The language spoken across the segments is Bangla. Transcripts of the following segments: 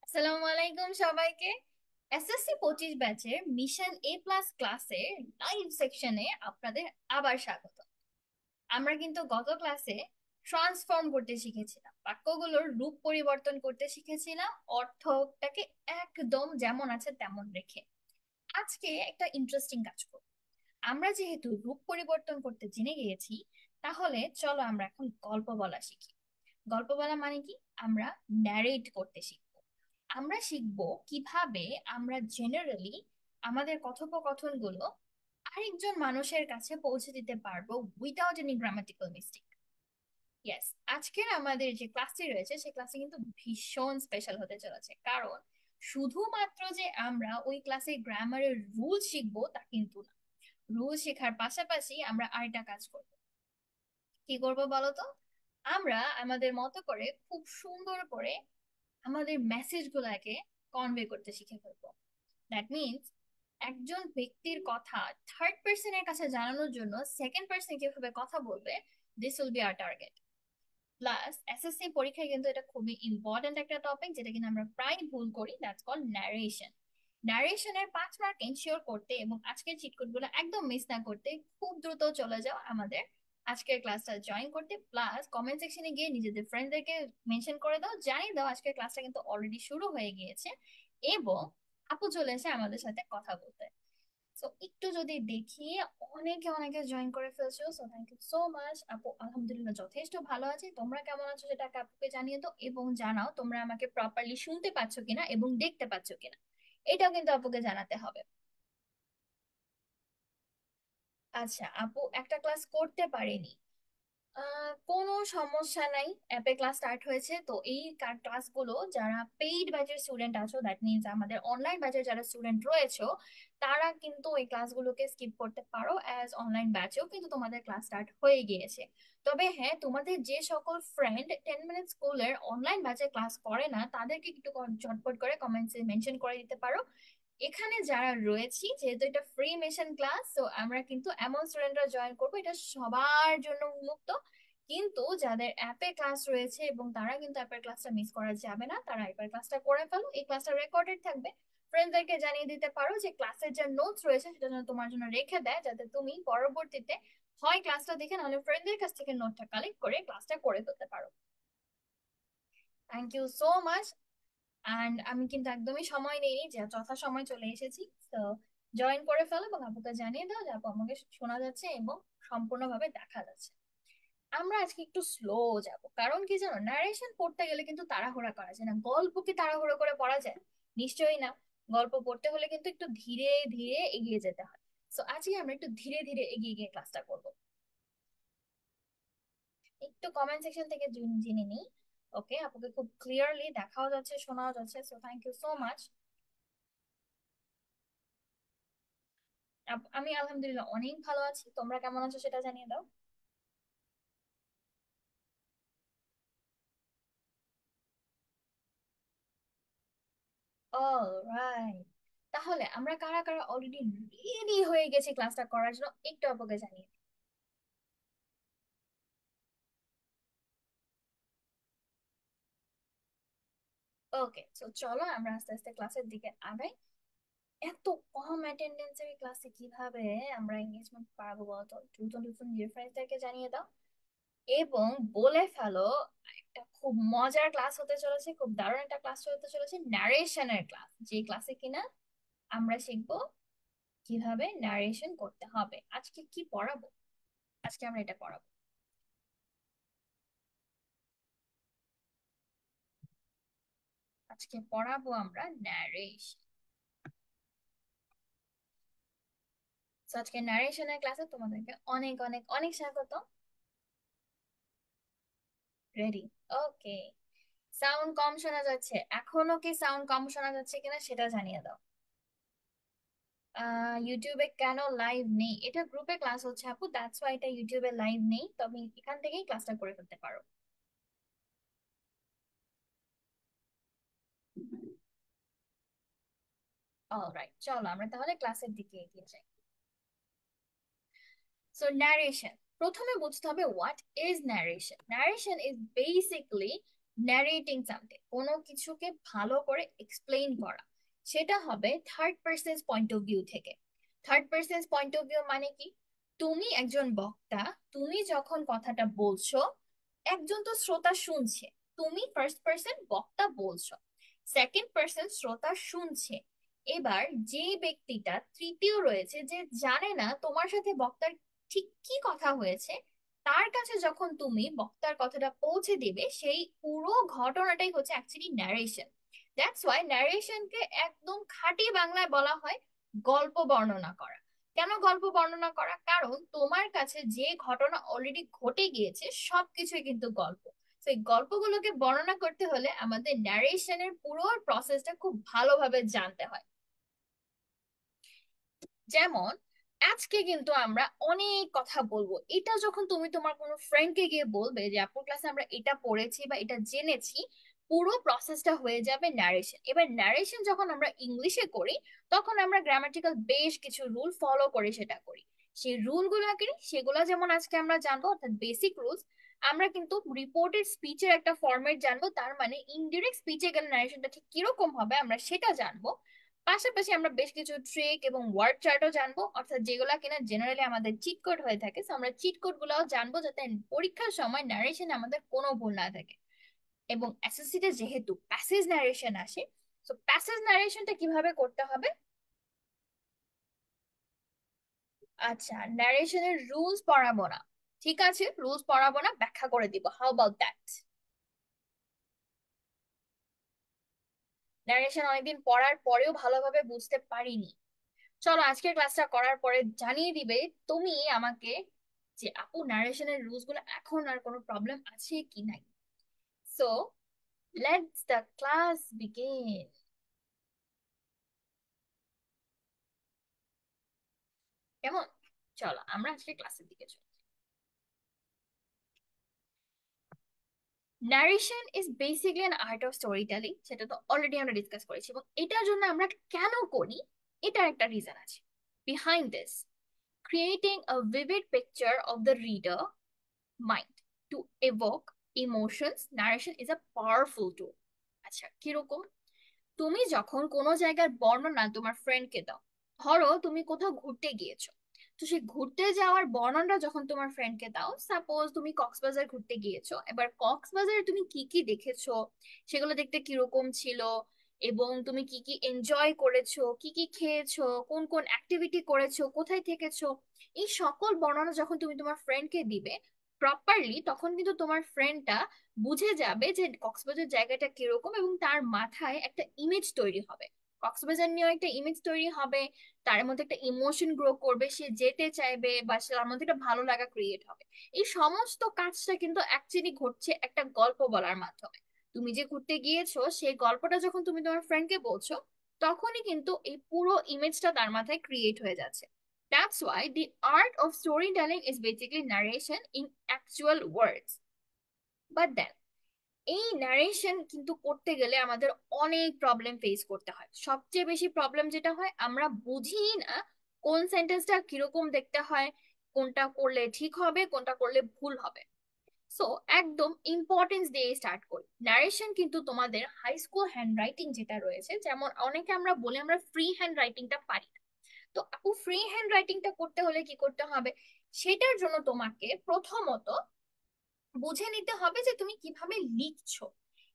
আসসালামু আলাইকুম সবাইকে। এসএসসি 25 ব্যাচের মিশন এ প্লাস ক্লাসের লাইভ সেকশনে আপনাদের আবার স্বাগত। আমরা কিন্তু গত ক্লাসে ট্রান্সফর্ম করতে শিখেছিলাম, বাক্যগুলোর রূপ পরিবর্তন করতে শিখেছিলাম, অর্থটাকে একদম যেমন আছে তেমন রেখে। আজকে একটা ইন্টারেস্টিং কাজ করব। আমরা যেহেতু রূপ পরিবর্তন করতে জেনে গিয়েছি, তাহলে চলো আমরা এখন গল্প বলা শিখি। গল্প বলা মানে কি? আমরা ন্যারেট করতে শিখব। আমরা শিখব কিভাবে আমরা জেনারেলি আমাদের কথোপকথনগুলো আরেকজন মানুষের কাছে পৌঁছে দিতে পারবো without any grammatical mistake. Yes, আজকের আমাদের যে ক্লাসটি রয়েছে সেই ক্লাসে কিন্তু ভীষণ স্পেশাল হতে চলেছে, কারণ শুধুমাত্র যে আমরা ওই ক্লাসে গ্রামারের রুল শিখবো তা কিন্তু না। রুল শেখার পাশাপাশি আমরা আরেকটা কাজ করব। কি করব বলো তো? আমরা আমাদের মতো করে খুব সুন্দর করে আমাদের মেসেজ গুলাকে কনভে করতে শিখে ফেলবো। দ্যাট মিনস একজন ব্যক্তির কথা থার্ড পার্সনের কাছে জানানোর জন্য সেকেন্ড পার্সন কিভাবে কথা বলবে, this will be our target. Plus SSC পরীক্ষায় কিন্তু এটা খুবই ইম্পর্ট্যান্ট একটা টপিক, যেটা কিনা আমরা প্রায় ভুল করি, দ্যাটস কল ন্যারেশন। ন্যারেশনের 5 মার্ক এনশিওর করতে এবং আজকের চিটকোড গুলো একদম মিস না করতে খুব দ্রুত চলে যাও আমাদের আজকের ক্লাসটা জয়েন করতে। প্লাস কমেন্ট সেকশনে গিয়ে নিজেদের ফ্রেন্ডদেরকে মেনশন করে দাও, জানিয়ে দাও আজকের ক্লাসটা কিন্তু অলরেডি শুরু হয়ে গিয়েছে এবং আপু চলে এসে আমাদের সাথে কথা বলতে। সো একটু যদি দেখি, অনেকে অনেকে জয়েন করে ফেলছো, so thank you so much আপু। আলহামদুলিল্লাহ যথেষ্ট ভালো আছি, তোমরা কেমন আছো সেটা আপুকে জানিয়ে দাও এবং জানাও তোমরা আমাকে প্রপারলি শুনতে পাচ্ছ কিনা এবং দেখতে পাচ্ছ কিনা, এটাও কিন্তু আপুকে জানাতে হবে। আচ্ছা আপু, একটা ক্লাস করতে পারিনি। কোনো সমস্যা নাই, অ্যাপে ক্লাস স্টার্ট হয়েছে তো। এই ক্লাসগুলো যারা পেইড ব্যাচের স্টুডেন্ট আছো, দ্যাট মিনস আমাদের অনলাইন ব্যাচের যারা স্টুডেন্ট রয়েছে, তারা কিন্তু এই ক্লাসগুলোকে স্কিপ করতে পারো, অ্যাজ অনলাইন ব্যাচেও কিন্তু তোমাদের ক্লাস স্টার্ট হয়ে গিয়েছে। তবে হ্যাঁ, তোমাদের যে সকল ফ্রেন্ড 10 মিনিট স্কুলের অনলাইন ব্যাচে ক্লাস করে না, তাদেরকে একটু ঝটপট করে কমেন্টসে মেনশন করে দিতে পারো। এখানে যারা রয়েছি, যেহেতু এটা ফ্রি মেশন ক্লাস, তো আমরা কিন্তু এমন স্টুডেন্টরা জয়েন করবো, এটা সবার জন্য উন্মুক্ত। কিন্তু যাদের অ্যাপে ক্লাস রয়েছে এবং তারা কিন্তু অ্যাপের ক্লাসটা মিস করা যাবে না, তারা অ্যাপের ক্লাসটা করে ফেলো। এই ক্লাসটা রেকর্ডেড থাকবে। ফ্রেন্ডদেরকে জানিয়ে দিতে পারো যে ক্লাসের যে নোটস রয়েছে সেটা যেন তোমার জন্য রেখে দেয়, যাতে তুমি পরবর্তীতে হয় ক্লাসটা দেখে নাহলে ফ্রেন্ডদের কাছ থেকে নোটটা কালেক্ট করে ক্লাসটা করে ফেলতে পারো। Thank you so much. And আমি কিন্তু একদমই সময় নেইনি, যে যথা সময় চলে এসেছি। তো জয়েন করে ফেলো এবং আপুকে জানিয়ে দাও যে আপু আমাকে শোনা যাচ্ছে এবং সম্পূর্ণভাবে দেখা যাচ্ছে। আমরা আজকে একটু স্লো যাব, কারণ কি জানো, নারেশন পড়তে গেলে কিন্তু তাড়াহুড়া করা যায় না। গল্প কি তাড়াহুড়ো করে পড়া যায়? নিশ্চয়ই না। গল্প পড়তে হলে কিন্তু একটু ধীরে ধীরে এগিয়ে যেতে হয়। তো আজকে আমরা একটু ধীরে ধীরে এগিয়ে গিয়ে ক্লাসটা করব। একটু কমেন্ট সেকশন থেকে জেনে নিই। ওকে, আপুকে খুব ক্লিয়ারলি দেখাও যাচ্ছে, শোনাও যাচ্ছে, so thank you so much. আমি আলহামদুলিল্লাহ অনেক ভালো আছি, তোমরা কেমন আছো সেটা জানিয়ে দাও। অলরাইট, তাহলে আমরা কারা কারা অলরেডি রেডি হয়ে গেছি ক্লাসটা করার জন্য একটু আপুকে জানিয়ে দিই। ওকে, তো চলো আমরা আস্তে আস্তে ক্লাসের দিকে আগাই। এত কম অ্যাটেন্ডেন্সের ক্লাসে কিভাবে আমরা এঙ্গেজমেন্ট পাবো বলতো? দ্রুত দ্রুত নিজের ফ্রেন্ডসদেরকে জানিয়ে দাও এবং বলে ফেলো একটা খুব মজার ক্লাস হতে চলেছে, খুব দারুণ একটা ক্লাস হতে চলেছে, ন্যারেশনের ক্লাস, যে ক্লাসে কিনা আমরা শিখবো কিভাবে ন্যারেশন করতে হবে। আজকে কি পড়াবো? আজকে আমরা এটা পড়াবো। আজকে পড়াবো আমরা ন্যারেশন। আজকে ন্যারেশনের ক্লাসে তোমাদেরকে অনেক অনেক অনেক স্বাগত। রেডি? ওকে। সাউন্ড কম শোনা যাচ্ছে? এখনো কি সাউন্ড কম শোনা যাচ্ছে কিনা সেটা জানিয়ে দাও। ইউটিউবে কেন লাইভ নেই? এটা গ্রুপে ক্লাস হচ্ছে আপু, দ্যাটস ওয়াই এটা ইউটিউবে লাইভ নেই, তবে এখান থেকেই ক্লাসটা করে ফেলতে পারো। অলরাইট, চলো আমরা তাহলে ক্লাসের দিকে এগিয়ে যাই। সো ন্যারেশন, প্রথমে বুঝতে হবে what is narration. Narration is basically narrating something, কোনো কিছুকে ভালো করে এক্সপ্লেইন করা, সেটা হবে third person point of view থেকে। Third person point of view মানে কি? তুমি একজন বক্তা, তুমি যখন কথাটা বলছো, একজন তো শ্রোতা শুনছে, তুমি ফার্স্ট পার্সন বক্তা বলছো, সেকেন্ড পার্সন শ্রোতা শুনছে। এবার যে ব্যক্তিটা তৃতীয় রয়েছে, যে জানে না তোমার সাথে বক্তার ঠিক কি কথা হয়েছে, তার কাছে যখন তুমি বক্তার কথাটা পৌঁছে দিবে, সেই পুরো ঘটনাটাই হচ্ছে অ্যাকচুয়ালি ন্যারেশন। দ্যাটস ওয়াই ন্যারেশনকে একদম খাঁটি বাংলায় বলা হয় গল্প বর্ণনা করা। কেন গল্প বর্ণনা করা? কারণ তোমার কাছে যে ঘটনা অলরেডি ঘটে গিয়েছে সবকিছুই কিন্তু গল্প। তো এই গল্পগুলোকে বর্ণনা করতে হলে আমাদের ন্যারেশনের পুরো প্রসেসটা খুব ভালোভাবে জানতে হয়। যেমন আজকে কিন্তু আমরা অনেক কথা বলবো, এটা যখন তুমি তোমার কোনো ফ্রেন্ডকে গিয়ে বলবে যে আপুর ক্লাসে আমরা এটা পড়েছি বা এটা জেনেছি, পুরো প্রসেসটা হয়ে যাবে ন্যারেশন। এবার ন্যারেশন যখন আমরা ইংলিশে করি, তখন আমরা গ্রামাটিক্যাল বেশ কিছু রুল ফলো করে সেটা করি। সেই রুলগুলো কি, সেগুলো যেমন আজকে আমরা জানবো, অর্থাৎ বেসিক রুলস। আমরা কিন্তু রিপোর্টেড স্পিচের একটা ফরম্যাট জানবো, তার মানে ইনডিরেক্ট স্পিচে গেলে ন্যারেশনটা ঠিক কিরকম হবে আমরা সেটা জানবো। পাশাপাশি আমরা বেশ কিছু ট্রিক এবং ওয়ার্ড চার্টও জানবো, অর্থাৎ যেগুলো কিনা জেনারেলি আমাদের চিট কোড হয়ে থাকে, তো আমরা চিট কোড গুলাও জানবো, যাতে পরীক্ষার সময় ন্যারেশনে আমাদের কোনো ভুল না থাকে। এবং এসএসসি তে যেহেতু প্যাসেজ ন্যারেশন আসে, তো প্যাসেজ ন্যারেশনটা কিভাবে করতে হবে? আচ্ছা, ন্যারেশনের রুলস পড়াবো না, ঠিক আছে, রুলস পড়াবো না, ব্যাখ্যা করে দিব, হাউ অ্যাবাউট দ্যাট? ন্যারেশন অনেকদিন পড়ার পরেও ভালোভাবে বুঝতে পারিনি, চলো আজকের ক্লাসটা করার পরে জানিয়ে দিবে তুমি আমাকে যে আপু নারেশনের রুলস গুলো এখন আর কোনো প্রবলেম আছে কি নাই। So let's the class begin. কেমন? চলো আমরা আজকে ক্লাসের দিকে চলি। Narration is basically an art of story telling, সেটা তো অলরেডি আমরা ডিসকাস করেছি, এবং এটার জন্য আমরা কেন করি, এটার একটা রিজন আছে behind this. Creating a vivid picture of the reader mind to evoke emotions, narration is a powerful tool. আচ্ছা, কিরকম? তুমি যখন কোনো জায়গার বর্ণনা তোমার ফ্রেন্ডকে দাও, ধরো তুমি কোথাও ঘুরতে গিয়েছো, তো সেই ঘুরতে যাওয়ার বর্ণনাটা যখন তোমার ফ্রেন্ডকে দাও, সাপোজ তুমি কক্সবাজার ঘুরতে গিয়েছো, এবার কক্সবাজারে তুমি কি কি দেখেছো, সেগুলো দেখতে কিরকম ছিল, এবং তুমি কি কি এনজয় করেছো, কি কি খেয়েছো, কোন কোন অ্যাক্টিভিটি করেছো, কোথায় থেকেছো, এই সকল বর্ণনা যখন তুমি তোমার ফ্রেন্ডকে দিবে প্রপারলি, তখন কিন্তু তোমার ফ্রেন্ডটা বুঝে যাবে যে কক্সবাজার জায়গাটা কিরকম, এবং তার মাথায় একটা ইমেজ তৈরি হবে, কক্সবাজার নিয়েও একটা ইমেজ তৈরি হবে, তার মধ্যে একটা ইমোশন গ্রো করবে, সে যেতে চাইবে, বা তার মধ্যে একটা ভালো লাগা ক্রিয়েট হবে। এই সমস্ত কাজটা কিন্তু অ্যাকচুয়ালি ঘটছে একটা গল্প বলার মাধ্যমে। তুমি যে ঘুরতে গিয়েছো সেই গল্পটা যখন তুমি তোমার ফ্রেন্ডকে বলছো, তখনই কিন্তু এই পুরো ইমেজটা তার মাথায় ক্রিয়েট হয়ে যাচ্ছে। That's why the art of storytelling is basically narration in actual words. But then এই নারেশন কিন্তু করতে গেলে আমাদের অনেক প্রবলেম ফেস করতে হয়। সবচেয়ে বেশি প্রবলেম যেটা হয়, আমরা বুঝি না কোন সেন্টেন্সটা কিরকম দেখতে হয়, কোনটা করলে ঠিক হবে, কোনটা করলে ভুল হবে। সো একদম ইম্পর্টেন্স দিয়ে স্টার্ট করি। নারেশন কিন্তু তোমাদের হাই স্কুল হ্যান্ড রাইটিং যেটা রয়েছে, যেমন অনেকে আমরা বলি আমরা ফ্রি হ্যান্ড রাইটিংটা পারি না, তো আপু ফ্রি হ্যান্ড রাইটিংটা করতে হলে কি করতে হবে? সেটার জন্য তোমাকে প্রথমত বুঝে নিতে হবে যে তুমি কিভাবে লিখছো।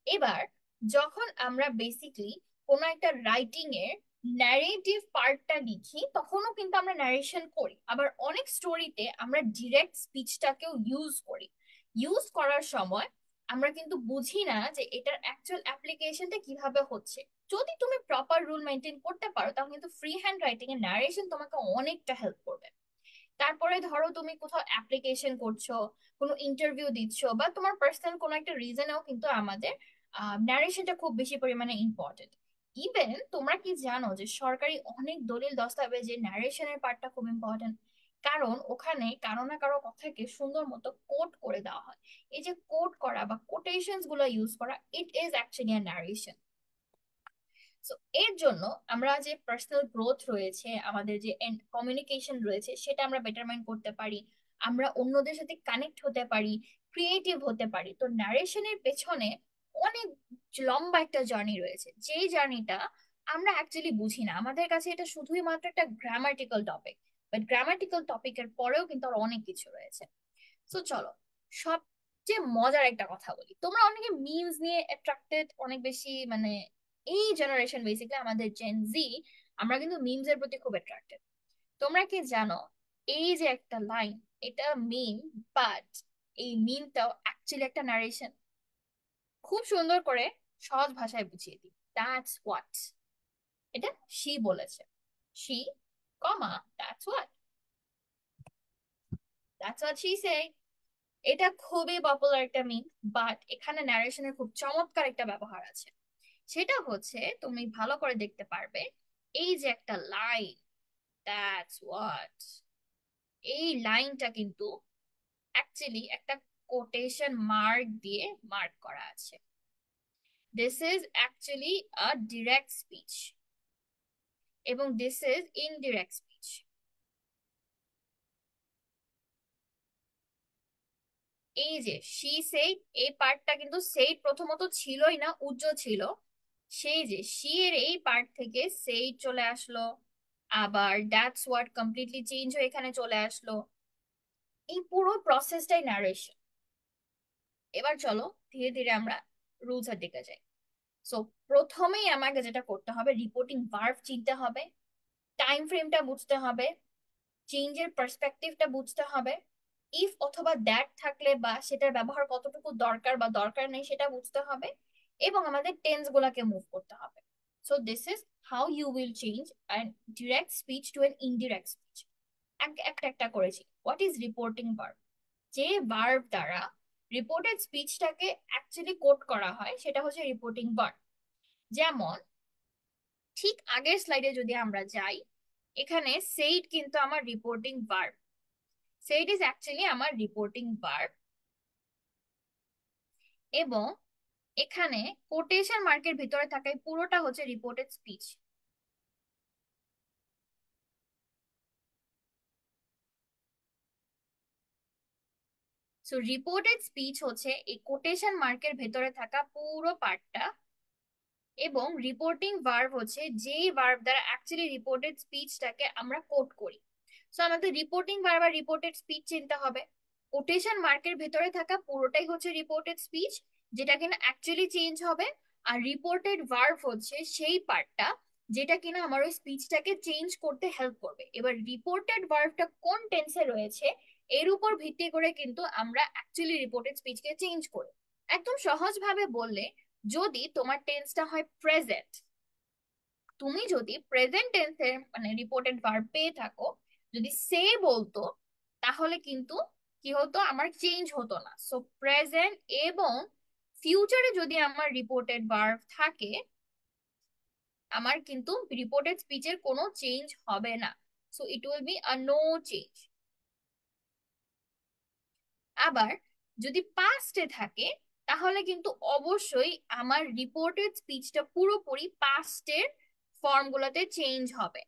এবার যখন আমরা বেসিকলি কোনো একটা রাইটিং এর ন্যারেটিভ পার্টটা লিখি, তখনও কিন্তু আমরা ন্যারেশন করি, আবার অনেক স্টোরিতে আমরা ডিরেক্ট স্পিচটাকেও ইউজ করি। ইউজ করার সময় আমরা কিন্তু বুঝি না যে এটার অ্যাকচুয়াল অ্যাপ্লিকেশনটা কিভাবে হচ্ছে। যদি তুমি প্রপার রুল মেনটেন করতে পারো, তাহলে কিন্তু ফ্রি হ্যান্ড রাইটিং এর ন্যারেশন তোমাকে অনেকটা হেল্প করবে। তারপরে ধরো তুমি কোথাও অ্যাপ্লিকেশন করছো, কোনো ইন্টারভিউ দিচ্ছ, বা তোমার পার্সোনাল কোনো একটা রিজনেও কিন্তু আমাদের ন্যারেশনটা খুব বেশি পরিমাণে ইম্পর্টেন্ট। ইভেন তোমরা কি জানো যে সরকারি অনেক দলিল দস্তাবেজে ন্যারেশনের পার্টটা খুব ইম্পর্টেন্ট, কারণ ওখানে কারো না কারো কথাকে সুন্দর মতো কোট করে দেওয়া হয়। এই যে কোট করা বা কোটেশনস গুলো ইউজ করা, it is actually a narration. So এর জন্য আমরা যে পার্সোনাল গ্রোথ রয়েছে, আমাদের যে কমিউনিকেশন রয়েছে, সেটা আমরা বেটারমেন্ট করতে পারি, আমরা অন্যদের সাথে কানেক্ট হতে পারি, ক্রিয়েটিভ হতে পারি। তো ন্যারেশনের পেছনে অনেক লম্বা একটা জার্নি রয়েছে, যেই জার্নিটা আমরা অ্যাকচুয়ালি বুঝি না। আমাদের কাছে এটা শুধুই মাত্র একটা গ্রামাটিক্যাল টপিক, বাট গ্রামাটিক্যাল টপিকের পরেও কিন্তু আর অনেক কিছু রয়েছে। তো চলো, সবচেয়ে মজার একটা কথা বলি। তোমরা অনেকে মিমস নিয়ে অ্যাট্রাক্টেড, অনেক বেশি, মানে এই জেনারেশন বেসিক্যালি আমাদের জেন জি, আমরা কিন্তু মিমস এর প্রতি খুব অ্যাট্রাক্টেড। তোমরা কি জানো এই যে একটা লাইন, এটা মিম, বাট এই মিমটাও অ্যাকচুয়ালি একটা নারেশন। খুব সুন্দর করে সহজ ভাষায় বুঝিয়ে দিই। দ্যাটস হোয়াট, এটা শি বলেছে। She, comma, that's what, that's what she say. এটা খুবই পপুলার একটা মিম, বাট এখানে ন্যারেশনের খুব চমৎকার একটা ব্যবহার আছে। সেটা হচ্ছে, তুমি ভালো করে দেখতে পারবে, এই যে একটা লাইন, দ্যাটস হোয়াট, এই লাইনটা কিন্তু অ্যাকচুয়ালি একটা কোটেশন মার্ক দিয়ে মার্ক করা আছে। This is actually a direct speech এবং দিস ইজ ইনডিরেক্ট স্পিচ। এই যে শি সেইড, এই পার্টটা কিন্তু সেইড প্রথমত ছিলই না, উজ্জ্বল ছিল। সেই যে শি এর এই পার্ট থেকে সেইড চলে আসলো, আবার দ্যাটস হোয়াট কমপ্লিটলি চেঞ্জ হয়ে এখানে চলে আসলো। এই পুরো প্রসেসটাই ন্যারেশন। এবার চলো ধীরে ধীরে আমরা রুলস এর দিকে যাই। সো প্রথমেই আমাকে যেটা করতে হবে, রিপোর্টিং ভার্ব চিনতে হবে, টাইম ফ্রেমটা বুঝতে হবে, চেঞ্জের পার্সপেক্টিভটা বুঝতে হবে, ইফ অথবা দ্যাট থাকলে বা সেটার ব্যবহার কতটুকু দরকার বা দরকার নেই সেটা বুঝতে হবে, এবং আমাদের টেন্স গুলাকে মুভ করতে হবে। So this is how you will change an direct speech to an indirect speech. একটা একটা করেছি। What is reporting verb? যে ভার্ব দ্বারা রিপোর্টেড স্পিচটাকে অ্যাকচুয়ালি কোড করা হয় সেটা হচ্ছে রিপোর্টিং ভার্ব। যেমন ঠিক আগের স্লাইডে যদি আমরা যাই, এখানে সেইড কিন্তু আমার reporting verb. Said is actually আমার রিপোর্টিং ভার্ব, এবং এখানে কোটেশন মার্কের ভিতরে থাকা এই পুরোটা হচ্ছে reported speech. So reported speech হচ্ছে এই কোটেশন মার্কের ভেতরে থাকা পুরো পার্টটা, এবং রিপোর্টিং ভার্ব হচ্ছে যেই ভার্ব দ্বারা অ্যাকচুয়ালি রিপোর্টেড স্পিচটাকে আমরা কোড করি। সো আমাদের রিপোর্টিং ভার্ব আর রিপোর্টেড স্পিচ চিনতে হবে। কোটেশন মার্কের ভেতরে থাকা পুরোটাই হচ্ছে রিপোর্টেড স্পিচ, যেটা কিনা অ্যাকচুয়ালি চেঞ্জ হবে। আর রিপোর্টেড ভার্ব হচ্ছে সেই পার্টটা যেটা কিনা আমার ওই স্পিচটাকে চেঞ্জ করতে হেল্প করবে। এবার রিপোর্টেড ভার্বটা কোন টেন্সে রয়েছে এর উপর ভিত্তি করে কিন্তু আমরা অ্যাকচুয়ালি রিপোর্টেড স্পিচকে চেঞ্জ করি। একদম সহজ ভাবে বললে, যদি তোমার টেন্সটা হয় প্রেজেন্ট, তুমি যদি প্রেজেন্ট টেন্সের মানে রিপোর্টেড ভার্ব পেয়ে থাকো, যদি সে বলতো, তাহলে কিন্তু কি হতো, আমার চেঞ্জ হতো না। সো প্রেজেন্ট এবং ফিউচারে যদি আমার রিপোর্টেড ভার্ব থাকে, আমার কিন্তু রিপোর্টেড স্পিচের কোনো চেঞ্জ হবে না। So it will be a no change. আবার যদি পাস্টে থাকে, তাহলে কিন্তু অবশ্যই আমার রিপোর্টেড স্পিচটা পুরোপুরি পাস্টের ফর্মগুলোতে চেঞ্জ হবে।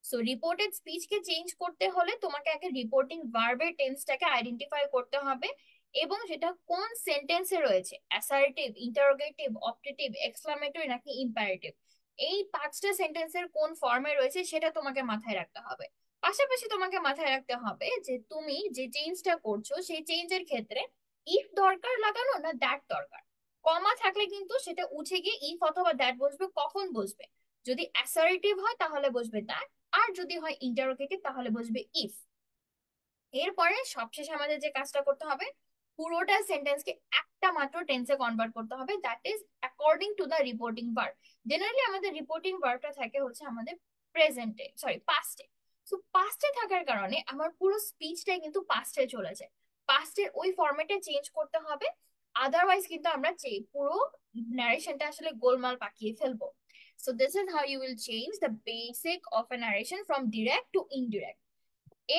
সো রিপোর্টেড স্পিচকে চেঞ্জ করতে হলে তোমাকে আগে রিপোর্টিং ভার্বের টেন্সটাকে আইডেন্টিফাই করতে হবে, এবং সেটা কোন সেন্টেন্সে রয়েছে, অ্যাসার্টিভ, ইন্টারোগেটিভ, অপটেটিভ, এক্সক্লামেটরি নাকি ইম্পারেটিভ, এই পাঁচটা সেন্টেন্সের কোন ফর্মে রয়েছে সেটা তোমাকে মাথায় রাখতে হবে। পাশাপাশি তোমাকে মাথায় রাখতে হবে যে তুমি যে চেঞ্জটা করছো সেই চেঞ্জের ক্ষেত্রে ইফ দরকার লাগানো না দ্যাট দরকার। কমা থাকলে কিন্তু সেটা উঠে গিয়ে ইফ অথবা দ্যাট বসবে। কখন বসবে? যদি অ্যাসার্টিভ হয় তাহলে বসবে দ্যাট, আর যদি হয় ইন্টারোগেটিভ তাহলে বসবে ইফ। এরপরে সবশেষে আমাদের যে কাজটা করতে হবে, পুরোটা সেন্টেন্সকে একটা মাত্র টেন্সে কনভার্ট করতে হবে, that is according to the reporting verb. Generally আমাদের রিপোর্টিং ভার্বটা থাকে হচ্ছে আমাদের প্রেজেন্টে, সরি পাস্টে। সো পাস্টে থাকার কারণে আমার পুরো স্পিচটাই কিন্তু পাস্টে চলে যায়। পাস্টের ওই ফরম্যাটে চেঞ্জ করতে হবে, আদারওয়াইজ কিন্তু আমরা পুরো ন্যারেশনটা আসলে গোলমাল পাকিয়ে ফেলবো। So this is how you will change the basic of a narration from direct to indirect.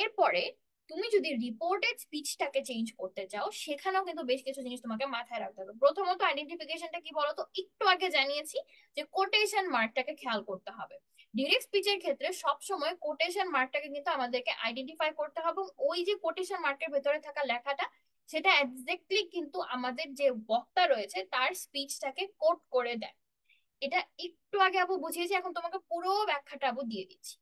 এরপরে তুমি যদি রিপোর্টেড স্পিচটাকে চেঞ্জ করতে চাও, সেখানেও কিন্তু বেশ কিছু জিনিস তোমাকে মাথায় রাখতে হবে। প্রথমত আইডেন্টিফিকেশনটা কি বলতো, একটু আগে জানিয়েছি যে কোটেশন মার্কটাকে খেয়াল করতে হবে। ডিরেক্ট স্পিচের ক্ষেত্রে সবসময় কোটেশন মার্কটাকে কিন্তু আমাদেরকে আইডেন্টিফাই করতে হবে, এবং ওই যে কোটেশন মার্কের ভেতরে থাকা লেখাটা সেটা এক্স্যাক্টলি কিন্তু আমাদের যে বক্তা রয়েছে তার স্পিচটাকে কোট করে দেয়। এটা একটু আগে আপু বুঝিয়েছি, এখন তোমাকে পুরো ব্যাখ্যাটা আপু দিয়ে দিচ্ছি।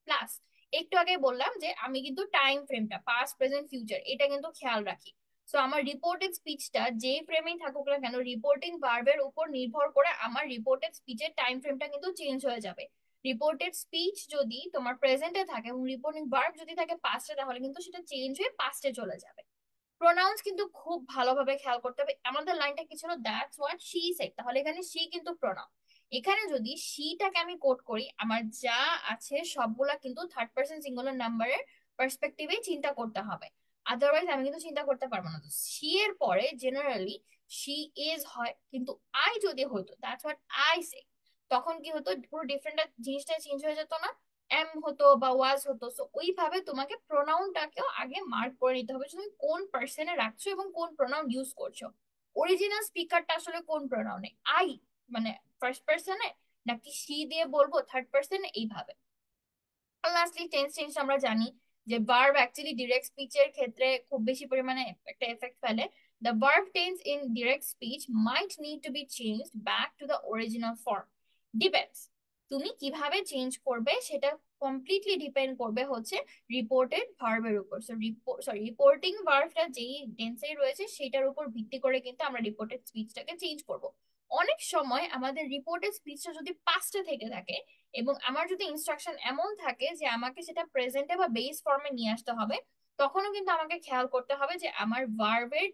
প্লাস একটু আগে বললাম যে আমি কিন্তু টাইম ফ্রেমটা পাস্ট প্রেজেন্ট ফিউচার এটা কিন্তু খেয়াল রাখি। সো আমার রিপোর্টেড স্পিচটা যে ফ্রেমেই থাকুক না কেন, রিপোর্টিং ভার্বের উপর নির্ভর করে আমার রিপোর্টেড স্পিচের টাইম ফ্রেমটা কিন্তু চেঞ্জ হয়ে যাবে। রিপোর্টেড স্পিচ যদি তোমার প্রেজেন্টে থাকে এবং রিপোর্টিং ভার্ব যদি থাকে পাস্টে, তাহলে কিন্তু সেটা চেঞ্জ হয়ে পাস্টে চলে যাবে। প্রোনাউন্স কিন্তু খুব ভালোভাবে খেয়াল করতে হবে। আমাদের লাইনটা কি ছিল, দ্যাটস হোয়াট শি সেড, তাহলে এখানে শি কিন্তু প্রোনাউন। এখানে যদি শিটাকে আমি কোট করি, আমার যা আছে সবগুলা কিন্তু থার্ড পার্সন সিঙ্গুলার নাম্বারের পার্সপেক্টিভে চিন্তা করতে হবে। আদারওয়াইজ আমি কিন্তু চিন্তা করতে পারবো না। তো শি এর পরে জেনারেলি শি ইজ হয়, কিন্তু আই যদি হতো দ্যাটস হোয়াট আই সে, তখন কি হতো, পুরো ডিফারেন্ট জিনিসটা চেঞ্জ হয়ে যেত না, এম হতো বা ওয়াজ হতো। সো ওইভাবে তোমাকে প্রোনাউনটাকেও আগে মার্ক করে নিতে হবে যে তুমি কোন পার্সনে রাখছো এবং কোন প্রোনাউন ইউজ করছো। অরিজিনাল স্পিকারটা আসলে কোন প্রোনাউনে, আই মানে ফার্স্ট পার্সনে, নাকি সি দিয়ে বলবো থার্ড পার্সনে, এইভাবে। লাস্টলি টেন্স চেঞ্জ আমরা জানি যে ভার্ব অ্যাকচুয়ালি ডিরেক্ট স্পিচের ক্ষেত্রে খুব বেশি পরিমাণে একটা এফেক্ট ফেলে। The verb tense in direct speech might need to be changed back to the original form. Depends, তুমি কিভাবে চেঞ্জ করবে সেটা কমপ্লিটলি ডিপেন্ড করবে হচ্ছে রিপোর্টেড ভার্বের উপর। সরি, রিপোর্টিং ভার্বটা যেই টেন্সে রয়েছে সেটার উপর ভিত্তি করে কিন্তু আমরা রিপোর্টেড স্পিচটাকে চেঞ্জ করব। অনেক সময় আমাদের রিপোর্টেড স্পিচটা যদি পাস্টে থেকে থাকে এবং আমার যদি ইনস্ট্রাকশন এমন থাকে যে আমাকে সেটা প্রেজেন্টে বা বেস ফর্মে নিয়ে আসতে হবে, তখনও কিন্তু আমাকে খেয়াল করতে হবে যে আমার ভার্বের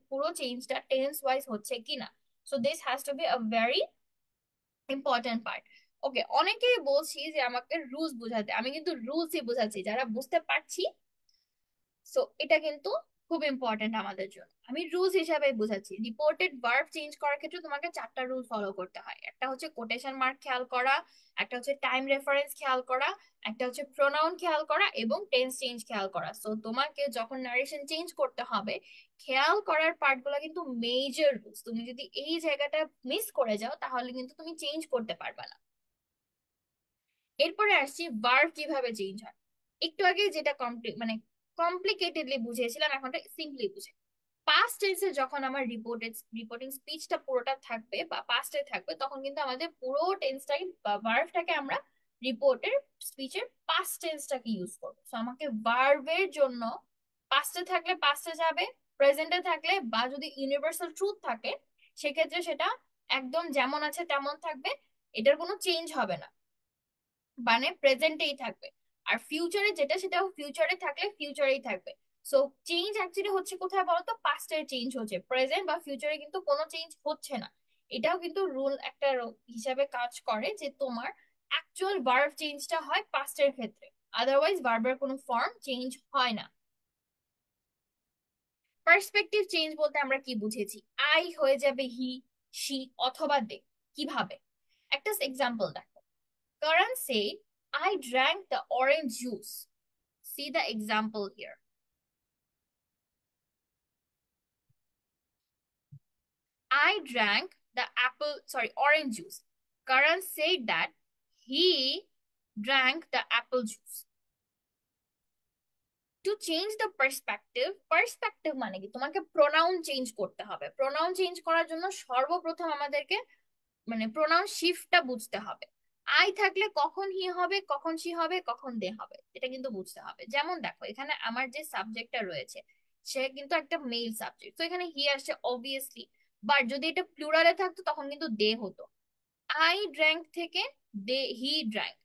পুরো চেঞ্জটা টেন্স ওয়াইজ হচ্ছে কিনা। So this has to be a very important part. Okay, অনেকেই বলছি যে আমাকে রুলস বোঝাতে, আমি কিন্তু রুলসই বোঝাচ্ছি, যারা বুঝতে পারছি। সো এটা কিন্তু খুব ইম্পর্টেন্ট আমাদের জন্য, আমি রুলস হিসাবে বুঝাচ্ছি। রিপোর্টেড ভার্ব চেঞ্জ করার ক্ষেত্রে তোমাকে চারটা রুল ফলো করতে হয়। একটা হচ্ছে কোটেশন মার্ক খেয়াল করা, একটা হচ্ছে টাইম রেফারেন্স খেয়াল করা, একটা হচ্ছে প্রোনাউন খেয়াল করা এবং টেন্স চেঞ্জ খেয়াল করা। সো তোমাকে যখন নারেশন চেঞ্জ করতে হবে, খেয়াল করার পার্টগুলো কিন্তু মেজর রুলস। তুমি যদি এই জায়গাটা মিস করে যাও তাহলে কিন্তু তুমি চেঞ্জ করতে পারবে না। এরপরে আসছি ভার্ব কিভাবে চেঞ্জ হয়। একটু আগে যেটা মানে কমপ্লিকেটেডলি বুঝিয়েছিলাম, এখন সিম্পলি বুঝে। পাস্ট টেন্সে যখন আমার রিপোর্টিং স্পিচটা পুরোটা থাকবে বা পাস্টে থাকবে, তখন কিন্তু আমাদের পুরো টেন্সটাই বা ভার্বটাকে আমরা রিপোর্টের স্পিচের পাস্ট টেন্সটাকে ইউজ করবো। তো আমাকে ভার্বের জন্য পাস্টে থাকলে পাস্টে যাবে, প্রেজেন্টে থাকলে বা যদি ইউনিভার্সাল ট্রুথ থাকে সেক্ষেত্রে সেটা একদম যেমন আছে তেমন থাকবে, এটার কোনো চেঞ্জ হবে না, মানে প্রেজেন্টেই থাকবে। আর ফিউচারে যেটা, সেটাও ফিউচারে থাকলে ফিউচারেই থাকবে। সো চেঞ্জ অ্যাকচুয়ালি হচ্ছে কোথায় বলতো, পাস্টের চেঞ্জ হচ্ছে, প্রেজেন্ট বা ফিউচারে কিন্তু কোনো চেঞ্জ হচ্ছে না। এটাও কিন্তু রুল একটা হিসাবে কাজ করে যে তোমার অ্যাকচুয়াল ভার্ব চেঞ্জটা হয় পাস্টের ক্ষেত্রে, আদারওয়াইজ ভার্বের কোনো ফর্ম চেঞ্জ হয় না। পার্সপেক্টিভ চেঞ্জ বলতে আমরা কি বুঝেছি, আই হয়ে যাবে হি, শি অথবা দে। কিভাবে, একটা এক্সাম্পল দেখো। Karan said, I drank the orange juice. See the example here. I drank the orange juice. Karan said that he drank the apple juice. To change the perspective, perspective মানে কি, তোমাকে প্রোনাউন চেঞ্জ করতে হবে। প্রোনাউন চেঞ্জ করার জন্য সর্বপ্রথম আমাদেরকে মানে প্রোনাউন শিফটটা বুঝতে হবে। আই থাকলে কখন হি হবে, কখন সি হবে, কখন দে হবে, এটা কিন্তু বুঝতে হবে। যেমন দেখো এখানে আমার যে সাবজেক্টটা রয়েছে সে কিন্তু একটা মেল সাবজেক্ট, তো এখানে হি আসছে অবভিয়াসলি। বাট যদি এটা প্লুরালে থাকতো তখন কিন্তু দে হতো। আই ড্র্যাঙ্ক থেকে দে হি ড্র্যাঙ্ক,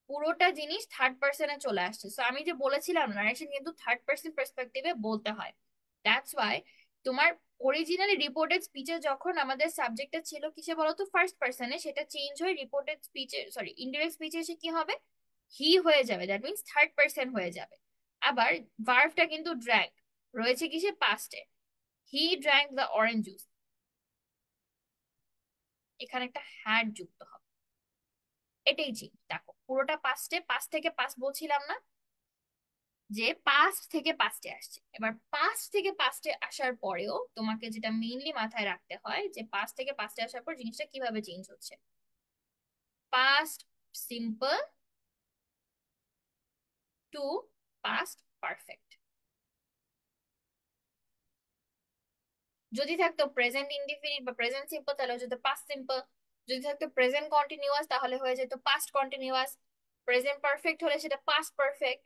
পুরোটা জিনিস থার্ড পার্সনে চলে আসছে। সো আমি যে বলেছিলাম নারেশন কিন্তু থার্ড পার্সন পার্সপেক্টিভে বলতে হয়। দ্যাটস ওয়াই তোমার অরিজিনালি রিপোর্টেড স্পিচে যখন আমাদের সাবজেক্টটা ছিল কিসে বলতো, ফার্স্ট পার্সনে, সেটা চেঞ্জ হয়ে রিপোর্টেড স্পিচে ইনডিরেক্ট স্পিচে এসে কি হবে, হি হয়ে যাবে, দ্যাট মিনস থার্ড পার্সন হয়ে যাবে। আবার ভার্বটা কিন্তু ড্র্যাঙ্ক রয়েছে কিসে, পাস্টে, হি ড্র্যাঙ্ক দ্য অরেঞ্জ জুস, এখানে একটা হ্যাড যুক্ত হবে। এটাই চেঞ্জ, দেখো পুরোটা পাস্টে, পাস্ট থেকে পাস্ট বলছিলাম না, যে পাস্ট থেকে পাস্টে আসছে। এবার পাস্ট থেকে পাস্টে আসার পরেও তোমাকে যেটা মেইনলি মাথায় রাখতে হয় যে পাস্ট থেকে পাস্টে আসার পর জিনিসটা কিভাবে চেঞ্জ হচ্ছে। Past simple to past perfect. যদি থাকতো প্রেজেন্ট ইনডিফিনিট বা প্রেজেন্ট সিম্পল তাহলে হয়ে যেত পাস্ট সিম্পল। যদি থাকতো প্রেজেন্ট কন্টিনিউয়াস তাহলে হয়ে যেত পাস্ট কন্টিনিউয়াস। প্রেজেন্ট পারফেক্ট হলে সেটা past perfect.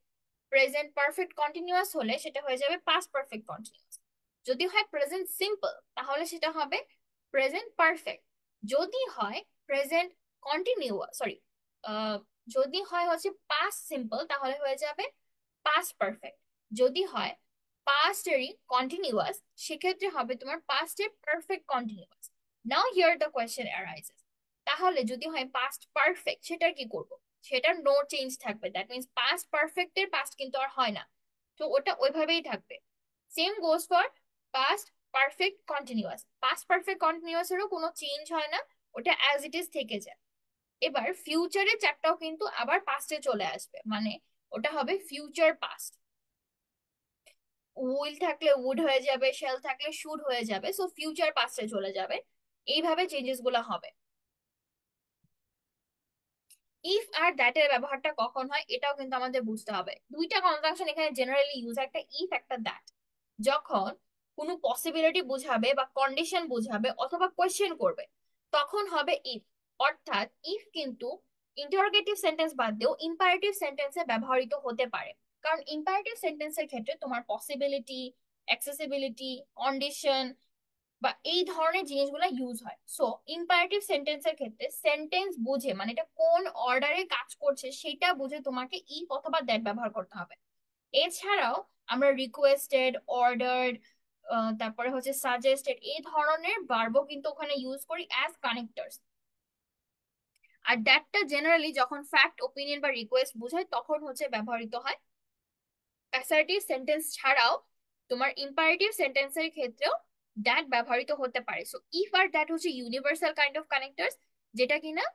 Present perfect continuous হলে সেটা হয়ে যাবে পাস্ট পারফেক্ট কন্টিনিউয়াস। যদি হয় প্রেজেন্ট সিম্পল তাহলে সেটা হবে প্রেজেন্ট পারফেক্ট। যদি হয় প্রেজেন্ট কন্টিনিউয়াস, সরি, যদি হয় হচ্ছে পাস্ট সিম্পল তাহলে হয়ে যাবে পাস্ট পারফেক্ট। যদি হয় পাস্টেরই কন্টিনিউয়াস সেক্ষেত্রে হবে তোমার পাস্টের perfect continuous. Now here the question arises, তাহলে যদি হয় পাস্ট পারফেক্ট সেটার কি করব? সেটার নো চেঞ্জ থাকবে, দ্যাট মিনস পাস্ট পারফেক্টের পাস্ট কিন্তু আর হয় না, তো ওটা ওইভাবেই থাকবে। Same goes for past perfect continuous, past perfect কন্টিনিউয়াসেরও কোনো চেঞ্জ হয় না, ওটা অ্যাজ ইট ইজ থেকে যায়। এবার ফিউচারের চ্যাপ্টারও কিন্তু আবার পাস্টে চলে আসবে, মানে ওটা হবে ফিউচার পাস্ট। উইল থাকলে উড হয়ে যাবে, শেল থাকলে শুড হয়ে যাবে, সো ফিউচার পাস্টে চলে যাবে। এইভাবে চেঞ্জেস গুলো হবে। ইফ আর দ্যাট এর ব্যবহারটা কখন হয় এটাও কিন্তু আমাদের বুঝতে হবে। দুইটা কনজাংশন এখানে জেনারেলি ইউজ, একটা ইফ একটা দ্যাট। যখন কোনো পসিবিলিটি বোঝাবে বা কন্ডিশন বোঝাবে অথবা কোয়েশ্চেন করবে তখন হবে ইফ। অর্থাৎ ইফ কিন্তু ইন্টারোগেটিভ সেন্টেন্স বাদ দিয়েও ইম্পারেটিভ সেন্টেন্সে ব্যবহৃত হতে পারে। কারণ ইম্পারেটিভ সেন্টেন্সের ক্ষেত্রে তোমার পসিবিলিটি, অ্যাক্সেসিবিলিটি, কন্ডিশন বা এই ধরনের জিনিসগুলো ইউজ হয়। সো ইম্পারেটিভ সেন্টেন্সের ক্ষেত্রে সেন্টেন্স বুঝে, মানে এটা কোন অর্ডারে কাজ করছে সেটা বুঝে তোমাকে ইফ অথবা দ্যাট ব্যবহার করতে হবে। এছাড়াও আমরা রিকোয়েস্টেড, অর্ডার্ড, তারপরে হচ্ছে সাজেস্টেড এই ধরনের ভার্বও কিন্তু ওখানে ইউজ করি অ্যাজ কানেক্টরস। আর দ্যাটটা জেনারেলি যখন ফ্যাক্ট, ওপিনিয়ন বা রিকোয়েস্ট বোঝায় তখন হচ্ছে ব্যবহৃত হয়। অ্যাসার্টিভ সেন্টেন্স ছাড়াও তোমার ইম্পারেটিভ সেন্টেন্সের ক্ষেত্রেও দ্যাট ব্যবহৃত হতে পারে। সো ইফ আর দ্যাট হচ্ছে ইউনিভার্সাল কাইন্ড অফ কানেক্টরস, যেটা কিনা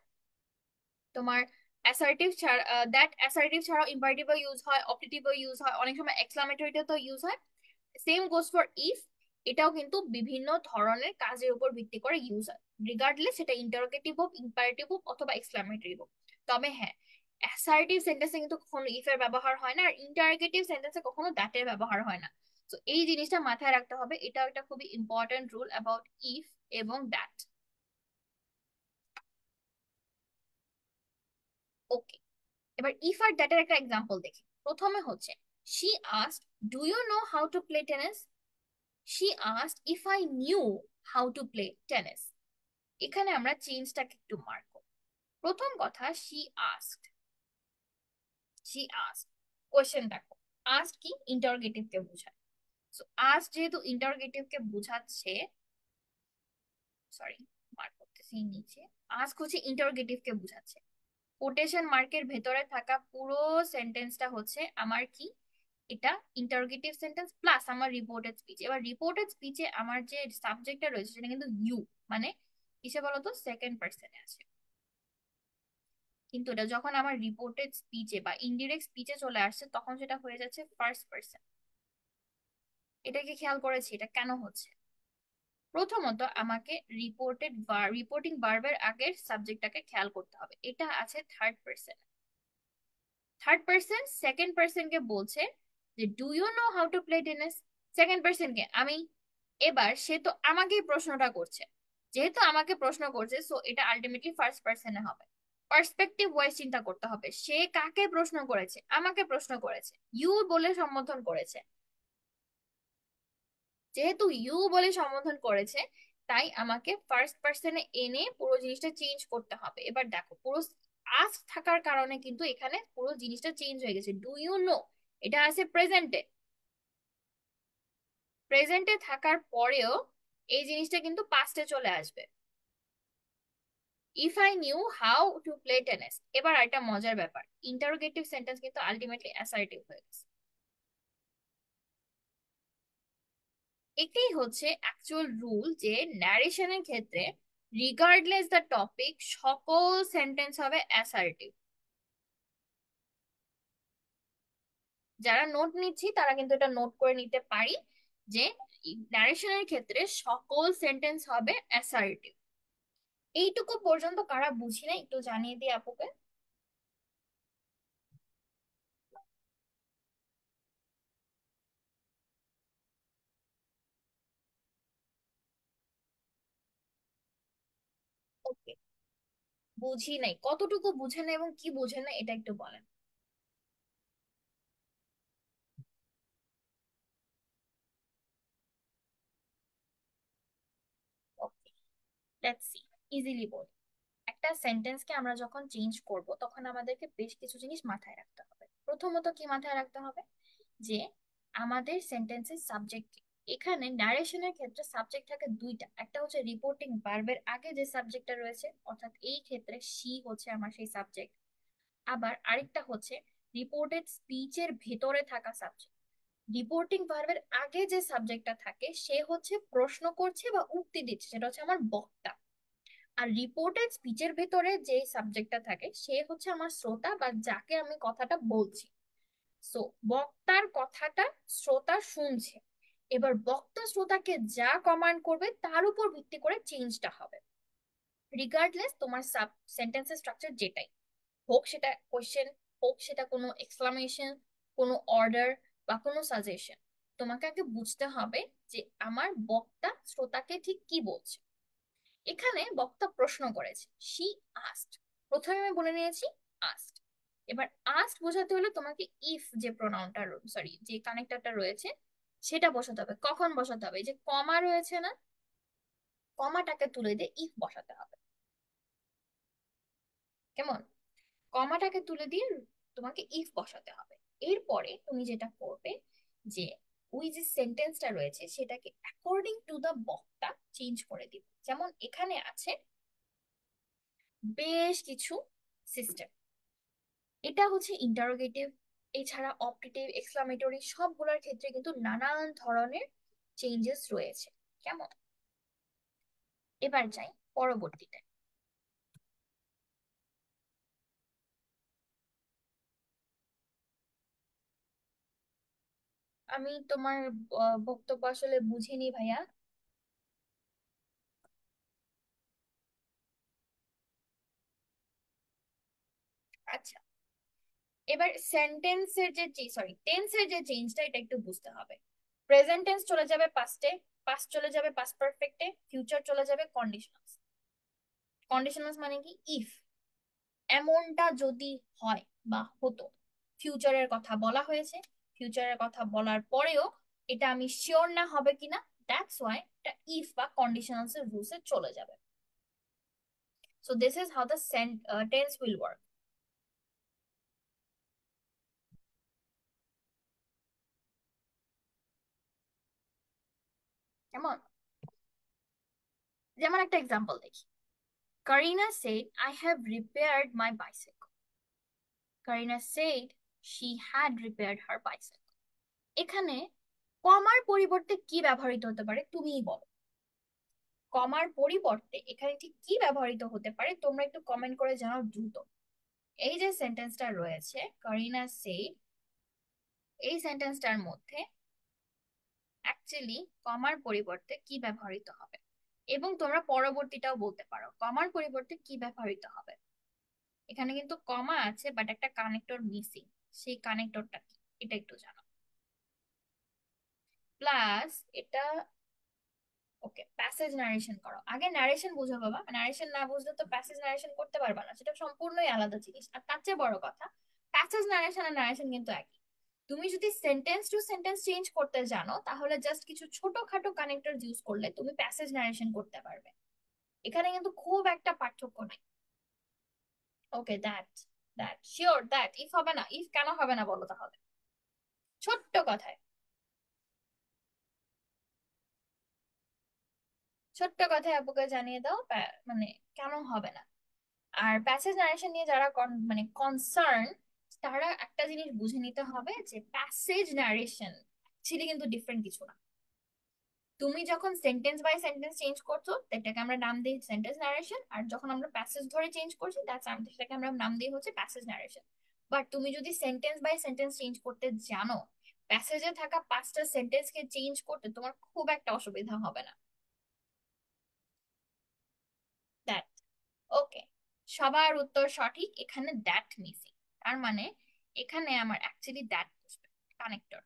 তোমার অ্যাসার্টিভ ছাড়া, দ্যাট অ্যাসার্টিভ ছাড়াও ইম্পারেটিভও ইউজ হয়, অপটেটিভও ইউজ হয়, অনেক সময় এক্সক্লামেটরিতে তো ইউজ হয়। সেম গোস ফর ইফ, এটাও কিন্তু বিভিন্ন ধরনের কাজের উপর ভিত্তি করে ইউজ হয়, রিগার্ডলেস সেটা ইন্টারোগেটিভ হোক, ইম্পারেটিভ হোক অথবা এক্সক্লামেটরি হোক। তবে হ্যাঁ, অ্যাসার্টিভ সেন্টেন্সে কিন্তু কখনো ইফ এর ব্যবহার হয় না, আর ইন্টারোগেটিভ সেন্টেন্সে কখনো দ্যাট এর ব্যবহার হয় না। তো এই জিনিসটা মাথায় রাখতে হবে, এটাও একটা খুবই ইম্পর্টেন্ট রুল অ্যাবাউট ইফ এবং দ্যাট। ওকে, এবার ইফ আর দ্যাট এর একটা এক্সাম্পল দেখি। প্রথমে হচ্ছে she asked, do you know how to play tennis? She asked if I knew how to play tennis. এখানে আমরা চেঞ্জটাকে একটু মার্ক করব। প্রথম কথা, she asked, she asked question দেখো, আস্কড কি ইন্টারোগেটিভ কে বোঝায়। সো আস্কড যেহেতু ইন্টারোগেটিভ কে বোঝাচ্ছে, সরি, মার্ক করতেছি নিচে, আস্ক হচ্ছে ইন্টারোগেটিভ কে বোঝাচ্ছে। কোটেশন মার্কের ভেতরে থাকা পুরো সেন্টেন্সটা হচ্ছে আমার কি, এটা ইন্টারোগেটিভ সেন্টেন্স প্লাস আমার রিপোর্টেড স্পিচ। এবার রিপোর্টেড স্পিচে আমার যে সাবজেক্টটা রয়েছে সেটা কিন্তু ইউ, মানে কিসে বলতো, সেকেন্ড পার্সনে আছে। কিন্তু এটা যখন আমার রিপোর্টেড স্পিচে বা ইনডিরেক্ট স্পিচে চলে আসছে তখন সেটা হয়ে যাচ্ছে ফার্স্ট পার্সন। এটাকে খেয়াল করেছি, এটা কেন হচ্ছে? প্রথমত আমাকে রিপোর্টিং ভার্বের আগের সাবজেক্টটাকে খেয়াল করতে হবে, এটা আছে third person. Third person second পার্সনকে বলছে যে do you know how to play tennis, second পার্সনকে আমি। এবার সে তো আমাকেই প্রশ্নটা করছে, যেহেতু আমাকে প্রশ্ন করছে সো এটা আলটিমেটলি ফার্স্ট পার্সনে হবে। পার্সপেক্টিভ ওয়াইজ চিন্তা করতে হবে, সে কাকে প্রশ্ন করেছে, আমাকে প্রশ্ন করেছে, ইউ বলে সম্বোধন করেছে। যেহেতু ইউ বলে সম্বোধন করেছে তাই আমাকে ফার্স্ট পার্সনে এনে পুরো জিনিসটা চেঞ্জ করতে হবে। এবার দেখো পুরো আস্ক থাকার কারণে কিন্তু এখানে পুরো জিনিসটা চেঞ্জ হয়ে গেছে। ডু ইউ নো এটা আছে প্রেজেন্টে, প্রেজেন্টে থাকার পরেও এই জিনিসটা কিন্তু পাস্টে চলে আসবে। If I knew how to play tennis, এবার একটা মজার ব্যাপার, ইন্টারোগেটিভ সেন্টেন্স কিন্তু আলটিমেটলি অ্যাসার্টিভ হয়ে গেছে। এটাই হচ্ছে অ্যাকচুয়াল রুল যে ন্যারেশনের ক্ষেত্রে রিগার্ডলেস দ্য টপিক সকল সেন্টেন্স হবে অ্যাসার্টিভ। যারা নোট নিচ্ছি তারা কিন্তু এটা নোট করে নিতে পারি যে ন্যারেশনের ক্ষেত্রে সকল সেন্টেন্স হবে অ্যাসার্টিভ। এইটুকু পর্যন্ত কারা বুঝি না একটু জানিয়ে দিই আপুকে। বুঝি নাই, কতটুকু বুঝে না এবং কি বুঝে না এটা একটু বলেন। ওকে, লেটস সি, ইজিলি বলি। একটা সেন্টেন্সকে আমরা যখন চেঞ্জ করব তখন আমাদেরকে বেশ কিছু জিনিস মাথায় রাখতে হবে। প্রথমত কি মাথায় রাখতে হবে, যে আমাদের সেন্টেন্সের সাবজেক্ট। এখানে ন্যারেশনের ক্ষেত্রে সাবজেক্ট থাকে দুইটা, একটা হচ্ছে রিপোর্টিং ভার্বের আগে যে সাবজেক্টটা রয়েছে, অর্থাৎ এই ক্ষেত্রে শি হচ্ছে আমার সেই সাবজেক্ট। আবার আরেকটা হচ্ছে রিপোর্টেড স্পিচের ভেতরে থাকা সাবজেক্ট। রিপোর্টিং ভার্বের আগে যে সাবজেক্টটা থাকে সে হচ্ছে প্রশ্ন করছে বা উক্তি দিচ্ছে, সেটা হচ্ছে আমার বক্তা। আর রিপোর্টেড স্পিচের ভেতরে যে সাবজেক্টটা থাকে সে হচ্ছে আমার শ্রোতা বা যাকে আমি কথাটা বলছি। সো বক্তার কথাটা শ্রোতা শুনছে। এবার বক্তা শ্রোতাকে যা কমান্ড করবে তার উপর ভিত্তি করে চেঞ্জটা হবে, রিগার্ডলেস তোমার সাব সেন্টেন্সের স্ট্রাকচার যেটাই হোক, সেটা কোয়েশ্চেন হোক, সেটা কোনো এক্সক্লামেশন, কোনো অর্ডার বা কোনো সাজেশন। তোমাকে আগে বুঝতে হবে যে আমার বক্তা শ্রোতাকে ঠিক কি বলছে। এখানে বক্তা প্রশ্ন করেছে, শি আস্কড। প্রথমে আমি বলে নিয়েছি আস্কড। এবার আস্কড বোঝাতে হলে তোমাকে ইফ যে প্রোনাউনটা, সরি যে কানেক্টরটা রয়েছে সেটা বসাতে হবে। কখন বসাতে হবে, এই যে কমা রয়েছে না, কমাটাকে তুলে দিয়ে ইফ বসাতে হবে। কেমন? কমাটাকে তুলে দিয়ে তোমাকে ইফ বসাতে হবে। এরপরে তুমি যেটা করবে, যে ওই যে সেন্টেন্সটা রয়েছে সেটাকে অ্যাকর্ডিং টু দা বক্তা চেঞ্জ করে দিবে। যেমন এখানে আছে বেশ কিছু সিস্টেম, এটা হচ্ছে ইন্টারোগেটিভ। এছাড়া অপটেটিভ, এক্সক্লামেটরি সবগুলোর ক্ষেত্রে কিন্তু নানান ধরনের চেঞ্জেস রয়েছে। কেমন? এবার যাই পরবর্তীতে। আমি তোমার বক্তব্য আসলে বুঝিনি ভাইয়া। আচ্ছা, এবার সেন্টেন্সের যে সরি টেন্সের যে চেঞ্জটা এটা একটু বুঝতে হবে। প্রেজেন্ট টেন্স চলে যাবে পাস্টে, পাস্ট চলে যাবে পাস্ট পারফেক্টে, ফিউচার চলে যাবে কন্ডিশনালস। কন্ডিশনালস মানে কি, ইফ এমনটা যদি হয় বা হতো, ফিউচারের কথা বলা হয়েছে, ফিউচারের কথা বলার পরেও এটা আমি শিওর না হবে কিনা, দ্যাটস ওয়াই এটা ইফ বা কন্ডিশনালস এর রুলসে চলে যাবে। So this is how the tense will work. কেমন? যেমন একটা এক্সাম্পল দেখি, Karina said I have repaired my bicycle. Karina said she had repaired her bicycle. এখানে কমার পরিবর্তে কি ব্যবহৃত হতে পারে তুমিই বলো। কমার পরিবর্তে এখানে ঠিক কি ব্যবহৃত হতে পারে তোমরা একটু কমেন্ট করে জানাও দ্রুত। এই যে সেন্টেন্সটা রয়েছে কারিনা সেড, এই সেন্টেন্সটার মধ্যে অ্যাকচুয়ালি কমার পরিবর্তে কি ব্যবহৃত হবে, এবং তোমরা পরবর্তীটাও বলতে পারো কমার পরিবর্তে কি ব্যবহৃত হবে। এখানে কিন্তু কমা আছে বাট একটা কানেক্টর মিসিং, সেই কানেক্টরটা কি এটা একটু জানো। প্লাস এটা, ওকে প্যাসেজ নারেশন করো, আগে নারেশন বুঝো বাবা, নারেশন না বুঝলে তো প্যাসেজ নারেশন করতে পারবা না, সেটা সম্পূর্ণই আলাদা জিনিস। আর তার চেয়ে বড় কথা, প্যাসেজ নারেশন আর নারেশন কিন্তু একই। তুমি যদি সেন্টেন্স টু সেন্টেন্স চেঞ্জ করতে জানো তাহলে জাস্ট কিছু ছোটখাটো কানেক্টর ইউজ করলে তুমি প্যাসেজ নারেশন করতে পারবে। এখানে কিন্তু খুব একটা পার্থক্য নাই। Okay, that that sure that if হবে না, ইফ কেন হবে না বলো তাহলে, ছোট্ট কথায়, ছোট্ট কথায় আপুকে জানিয়ে দাও মানে কেন হবে না। আর প্যাসেজ নারেশন নিয়ে যারা মানে কনসার্ন, তারা একটা জিনিস বুঝে নিতে হবে যে প্যাসেজ নারেশন অ্যাকচুয়ালি কিন্তু ডিফারেন্ট কিছু না। তুমি যখন সেন্টেন্স বাই সেন্টেন্স চেঞ্জ করছো এটাকে আমরা নাম দিই সেন্টেন্স নারেশন, আর যখন আমরা প্যাসেজ ধরে চেঞ্জ করছি সেটাকে আমরা নাম দিই হচ্ছে প্যাসেজ নারেশন। বাট তুমি যদি সেন্টেন্স বাই সেন্টেন্স চেঞ্জ করতে জানো, প্যাসেজে থাকা 5টা সেন্টেন্সকে চেঞ্জ করতে তোমার খুব একটা অসুবিধা হবে না। দ্যাট, ওকে, সবার উত্তর সঠিক, এখানে দ্যাট মিসিং। তার মানে এখানে আমার অ্যাকচুয়ালি দ্যাট বসবে, কানেক্টর।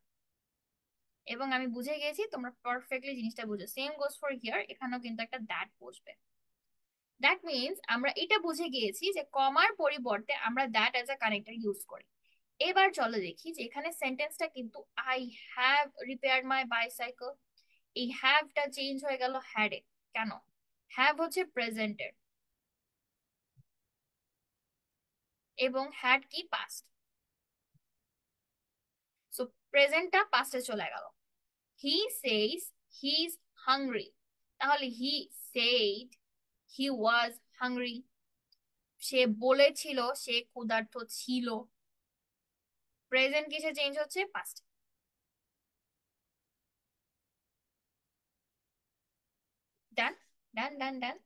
এবং আমি বুঝে গেছি তোমরা পারফেক্টলি জিনিসটা বুঝো, সেম গোস ফর হিয়ার, এখানেও কিন্তু একটা দ্যাট বসবে। দ্যাট মিনস আমরা এটা বুঝে গিয়েছি যে কমার পরিবর্তে আমরা that as a connector use করি। এবার চলো দেখি যে এখানে সেন্টেন্সটা কিন্তু I have repaired my bicycle, এই হ্যাভটা চেঞ্জ হয়ে গেল হ্যাড এ। কেন? হ্যাভ হচ্ছে প্রেজেন্টের এবং হ্যাড কি পাস্ট। সো প্রেজেন্টটা পাস্টে চলে গেল। হি সেইস হি ইজ হাংরি, তাহলে হি সেইড হি ওয়াজ হাংরি, সে বলেছিল সে ক্ষুধার্ত ছিল। প্রেজেন্ট কিসে চেঞ্জ হচ্ছে? পাস্ট। ডান, ডান, ডান, ডান।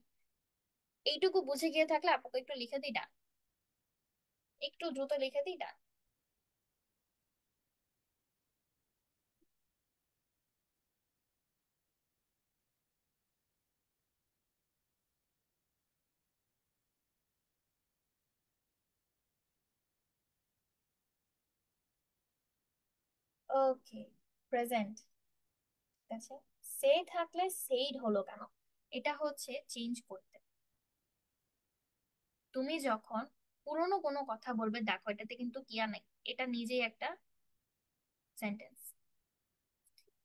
এইটুকু বুঝে গিয়ে থাকলে আপনাকে একটু লিখে দিই ডান, একটু দ্রুত লিখে দিই ডান। ওকে, প্রেজেন্ট। ঠিক আছে, সে থাকলে সেইড হলো কেন? এটা হচ্ছে চেঞ্জ করতে। তুমি যখন পুরোনো কোনো কথা বলবে, দেখো এটাতে কিন্তু কিয়া নাই, এটা নিজেই একটা সেন্টেন্স,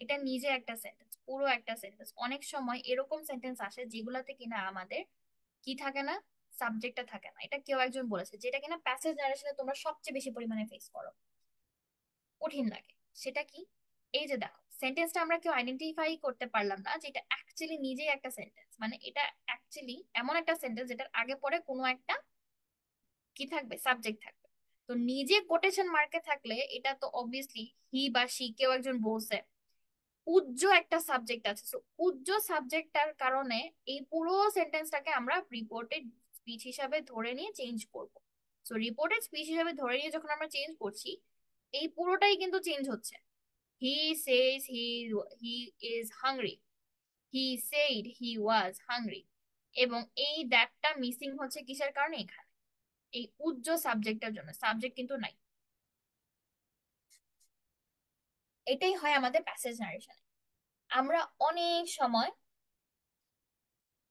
এটা নিজে একটা সেন্টেন্স, পুরো একটা সেন্টেন্স। অনেক সময় এরকম সেন্টেন্স আসে যেগুলাতে কিনা আমাদের কি থাকে না, সাবজেক্টটা থাকে না। এটা কেউ একজন বলেছে, যেটা কিনা প্যাসেজ নারেশনে তোমরা সবচেয়ে বেশি পরিমাণে ফেস করো, কঠিন লাগে। সেটা কি? এই যে দেখো সেন্টেন্সটা আমরা কেউ আইডেন্টিফাই করতে পারলাম না যে এটা অ্যাকচুয়ালি নিজেই একটা সেন্টেন্স, মানে এটা অ্যাকচুয়ালি এমন একটা সেন্টেন্স যেটার আগে পরে কোনো একটা কি থাকবে, সাবজেক্ট থাকবে। তো নিজে কোটেশন মার্কে থাকলে এটা তো অবভিয়াসলি হি বা সি কেউ একজন বলছে। উজ্জ একটা সাবজেক্ট আছে, সো উজ্জ সাবজেক্টটার কারণে এই পুরো সেন্টেন্সটাকে আমরা রিপোর্টেড স্পিচ হিসাবে ধরে নিয়ে চেঞ্জ করব। সো রিপোর্টেড স্পিচ হিসাবে ধরে নিয়ে যখন আমরা চেঞ্জ করছি, এই পুরোটাই কিন্তু চেঞ্জ হচ্ছে। He says he is hungry, he said he was hungry. এবং এই দ্যাটটা মিসিং হচ্ছে কিসের কারণে? এখানে এই উজ্জ সাবজেক্টের জন্য, সাবজেক্ট কিন্তু নাই। এটাই হয় আমাদের প্যাসেজ নারেশনে। আমরা অনেক সময়,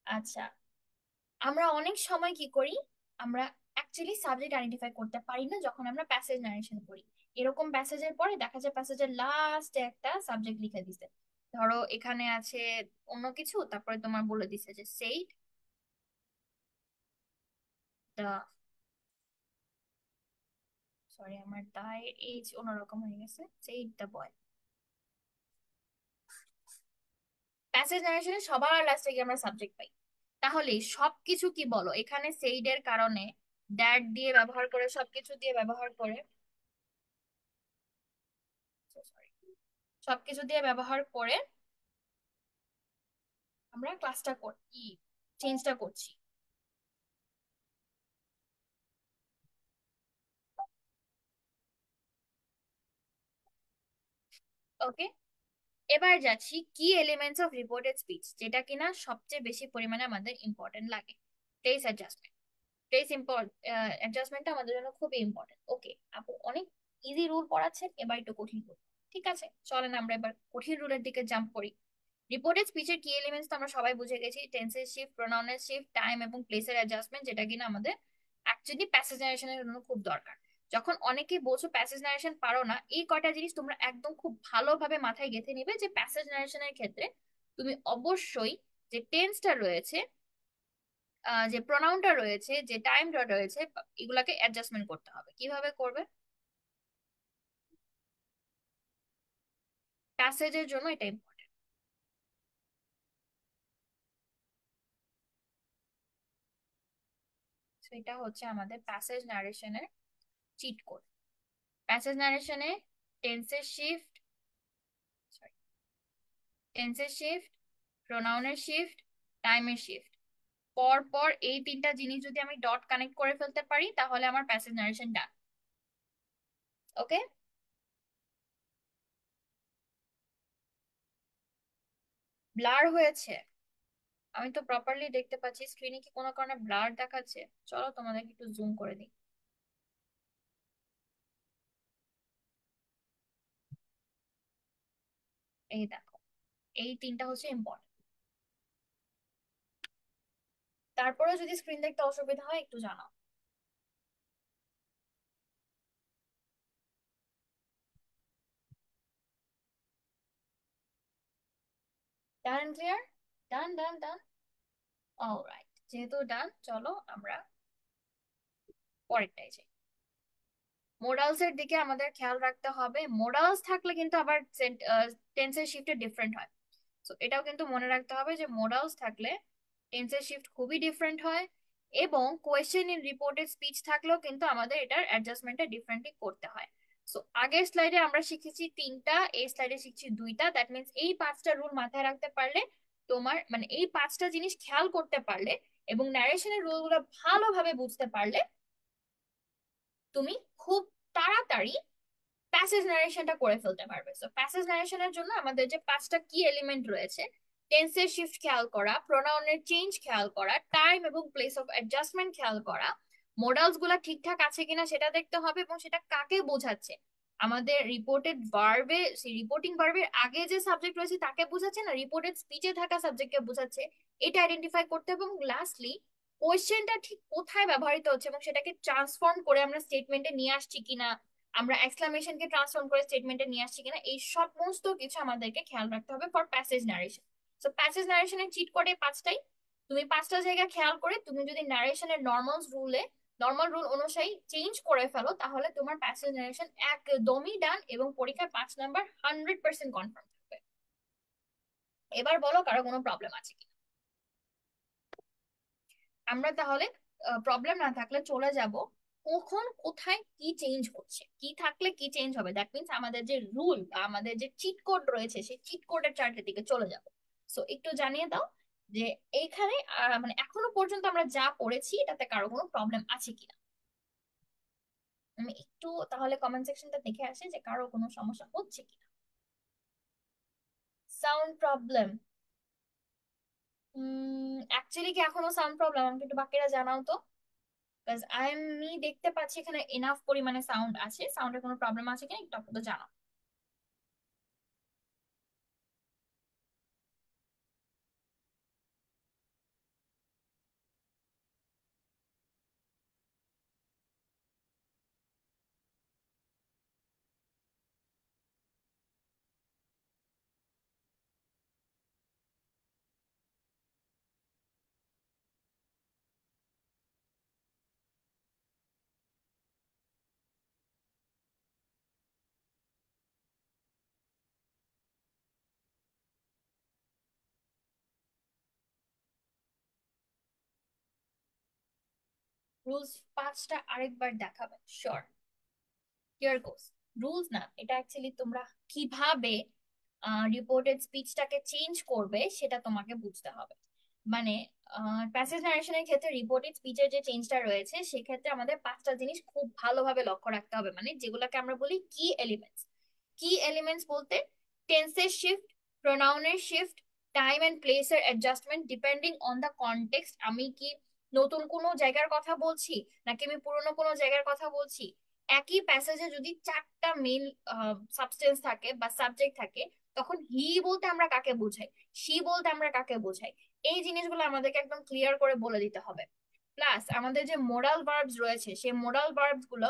আচ্ছা, আমরা অনেক সময় কি করি, আমরা অ্যাকচুয়ালি সাবজেক্ট আইডেন্টিফাই করতে পারি না যখন আমরা প্যাসেজ নারেশন করি। এরকম প্যাসেজের পরে দেখা যায় প্যাসেজের লাস্টে একটা সাবজেক্ট লিখে দিছে। ধরো এখানে আছে অন্য কিছু, তারপরে তোমার বলে দিছে যে সেইড দা, সরি আমার দা এর এজ অন্যরকম হয়ে গেছে, সেইড দা বয়। প্যাসেজ নারেশনে সবার লাস্টে গিয়ে আমরা সাবজেক্ট পাই। তাহলে সবকিছু কি বলো, এখানে সেইড এর কারণে দ্যাট দিয়ে ব্যবহার করে, সবকিছু দিয়ে ব্যবহার করে, so sorry, সবকিছু দিয়ে ব্যবহার করে আমরা ক্লাসটা করছি, চেঞ্জটা করছি। ওকে, এবার যাচ্ছি কি এলিমেন্টস অফ রিপোর্টেড স্পিচ, যেটা কিনা সবচেয়ে বেশি পরিমাণে আমাদের ইম্পর্টেন্ট লাগে। Place adjustment. প্লেস অ্যাডজাস্টমেন্টটা আমাদের জন্য খুবই ইম্পর্টেন্ট। ওকে আপু, অনেক ইজি রুল পড়াচ্ছেন, এবার একটু কঠিন রুল। ঠিক আছে, চলেন আমরা এবার কঠিন রুলের দিকে জাম্প করি। রিপোর্টেড স্পিচের কি এলিমেন্টস তো আমরা সবাই বুঝে গেছি, টেন্সের শিফট, প্রোনাউনের শিফট, টাইম এবং প্লেসের অ্যাডজাস্টমেন্ট, যেটা কিনা আমাদের অ্যাকচুয়ালি প্যাসেজ নারেশনের জন্য খুব দরকার। যখন অনেকে বলছো প্যাসেজ নারেশন পারো না, এই কয়টা জিনিস তোমরা একদম খুব ভালোভাবে মাথায় গেঁথে নিবে যে প্যাসেজ নারেশনের ক্ষেত্রে তুমি অবশ্যই যে টেন্সটা রয়েছে, যে প্রোনাউনটা রয়েছে, যে টাইমটা রয়েছে, এগুলাকে অ্যাডজাস্টমেন্ট করতে হবে। কিভাবে করবে? প্যাসেজের জন্য এটা ইম্পর্টেন্ট। সেটা হচ্ছে আমাদের প্যাসেজ নারেশনের চিট কোড। প্যাসেজ নারেশনে টেন্সের শিফট, সরি, টেন্সের শিফট, প্রোনাউনের শিফট, টাইমের শিফট, পর পর এই তিনটা জিনিস যদি আমি ডট কানেক্ট করে ফেলতে পারি তাহলে আমার প্যাসেজ নারেশন ডান। ওকে, ব্লার হয়েছে? আমি তো প্রপারলি দেখতে পাচ্ছি, স্ক্রিনে কি কোনো কারণে ব্লার দেখাচ্ছে? চলো তোমাদেরকে একটু জুম করে দিই। এই দেখো, এই তিনটা হচ্ছে ইম্পর্টেন্ট। তারপরে যদি স্ক্রিন দেখতে অসুবিধা হয় একটু জানাও। ডান ক্লিয়ার? ডান ডান ডান। অলরাইট, যেহেতু ডান, চলো আমরা পরেরটাই যাই। মোডালস এর দিকে আমাদের খেয়াল রাখতে হবে। মোডালস থাকলে কিন্তু আবার টেন্সের শিফটে ডিফারেন্ট হয়। তো এটাও কিন্তু মনে রাখতে হবে যে মোডালস থাকলে টেন্সের শিফট খুবই ডিফারেন্ট হয়। এবং কোয়েশ্চেন ইন রিপোর্টেড স্পিচ থাকলেও কিন্তু আমাদের এটার অ্যাডজাস্টমেন্টটা ডিফারেন্টলি করতে হয়। সো আগের স্লাইডে আমরা শিখেছি তিনটা, এই স্লাইডে শিখছি দুইটা। দ্যাট মিনস এই পাঁচটা রুল মাথায় রাখতে পারলে, তোমার মানে এই পাঁচটা জিনিস খেয়াল করতে পারলে এবং ন্যারেশনের রুলগুলো ভালোভাবে বুঝতে পারলে তুমি খুব তাড়াতাড়ি প্যাসেজ নারেশনটা করে ফেলতে পারবে। তো প্যাসেজ নারেশনের জন্য আমাদের যে পাঁচটা কি এলিমেন্ট রয়েছে, টেন্সের শিফট খেয়াল করা, প্রোনাউনের চেঞ্জ খেয়াল করা, টাইম এবং প্লেস অফ অ্যাডজাস্টমেন্ট খেয়াল করা, মোডালস গুলা ঠিকঠাক আছে কিনা সেটা দেখতে হবে এবং সেটা কাকে বোঝাচ্ছে। আমাদের রিপোর্টেড ভার্বে, সেই রিপোর্টিং ভার্বের আগে যে সাবজেক্ট রয়েছে তাকে বোঝাচ্ছে না রিপোর্টেড স্পিচে থাকা সাবজেক্টকে বোঝাচ্ছে, এটা আইডেন্টিফাই করতে হবে। এবং লাস্টলি কোয়েশ্চেনটা ঠিক কোথায় ব্যবহৃত হচ্ছে এবং সেটাকে ট্রান্সফর্ম করে আমরা স্টেটমেন্টে নিয়ে আসছি কিনা, আমরা এক্সক্লামেশনকে ট্রান্সফর্ম করে স্টেটমেন্টে নিয়ে আসছি কিনা, এই সমস্ত কিছু আমাদেরকে খেয়াল রাখতে হবে for passage narration. So passage নারেশনের চিট কোড এই পাঁচটাই। তুমি পাঁচটা জায়গা খেয়াল করে তুমি যদি নারেশনের নর্মাল রুল অনুযায়ী চেঞ্জ করে ফেলো তাহলে তোমার প্যাসেজ নারেশন একদমই ডান এবং পরীক্ষায় 5 নাম্বার 100% কনফার্ম থাকবে। এবার বলো কারো কোনো প্রবলেম আছে কি? আমরা তাহলে প্রবলেম না থাকলে চলে যাব কখন কোথায় কি চেঞ্জ হচ্ছে, কি থাকলে কি চেঞ্জ হবে। দ্যাট মিনস আমাদের যে রুল বা আমাদের যে চিট কোড রয়েছে সেই চিট কোডের চার্টের দিকে চলে যাব। সো একটু জানিয়ে দাও যে এইখানে মানে এখনো পর্যন্ত আমরা যা পড়েছি এটাতে কারো কোনো প্রবলেম আছে কিনা। আমি একটু তাহলে কমেন্ট সেকশনটা দেখে আসি যে কারো কোনো সমস্যা হচ্ছে কিনা। Sound problem? অ্যাকচুয়ালি কি এখনো সাউন্ড প্রবলেম? আমাকে একটু বাকিরা জানাও তো। বিকজ আমি দেখতে পাচ্ছি এখানে এনাফ পরিমাণে সাউন্ড আছে। সাউন্ডের কোনো প্রবলেম আছে কিনা একটু আপাতত জানাও। রুলস পাঁচটা আরেকবার দেখাবে? শিওর। Here goes. রুলস না, এটা অ্যাকচুয়ালি তোমরা কিভাবে রিপোর্টেড স্পিচটাকে চেঞ্জ করবে সেটা তোমাকে বুঝতে হবে। মানে প্যাসেজ নারেশনের ক্ষেত্রে রিপোর্টেড স্পিচের যে চেঞ্জটা রয়েছে সেক্ষেত্রে আমাদের পাঁচটা জিনিস খুব ভালোভাবে লক্ষ্য রাখতে হবে, মানে যেগুলোকে আমরা বলি কি এলিমেন্টস। কি এলিমেন্টস বলতে টেন্সের শিফট, প্রোনাউনের শিফট, টাইম এন্ড প্লেসের adjustment depending on the context. আমি কি নতুন কোনো জায়গার কথা বলছি নাকি আমি পুরোনো কোনো জায়গার কথা বলছি। একই প্যাসেজে যদি চারটা মেইন সাবস্টেন্স থাকে বা সাবজেক্ট থাকে তখন হি বলতে আমরা কাকে বোঝাই, শি বলতে আমরা কাকে বোঝাই, এই জিনিসগুলো আমাদেরকে একদম ক্লিয়ার করে বলে দিতে হবে। প্লাস আমাদের যে মোডাল ভার্বস রয়েছে সেই মোডাল ভার্বস গুলো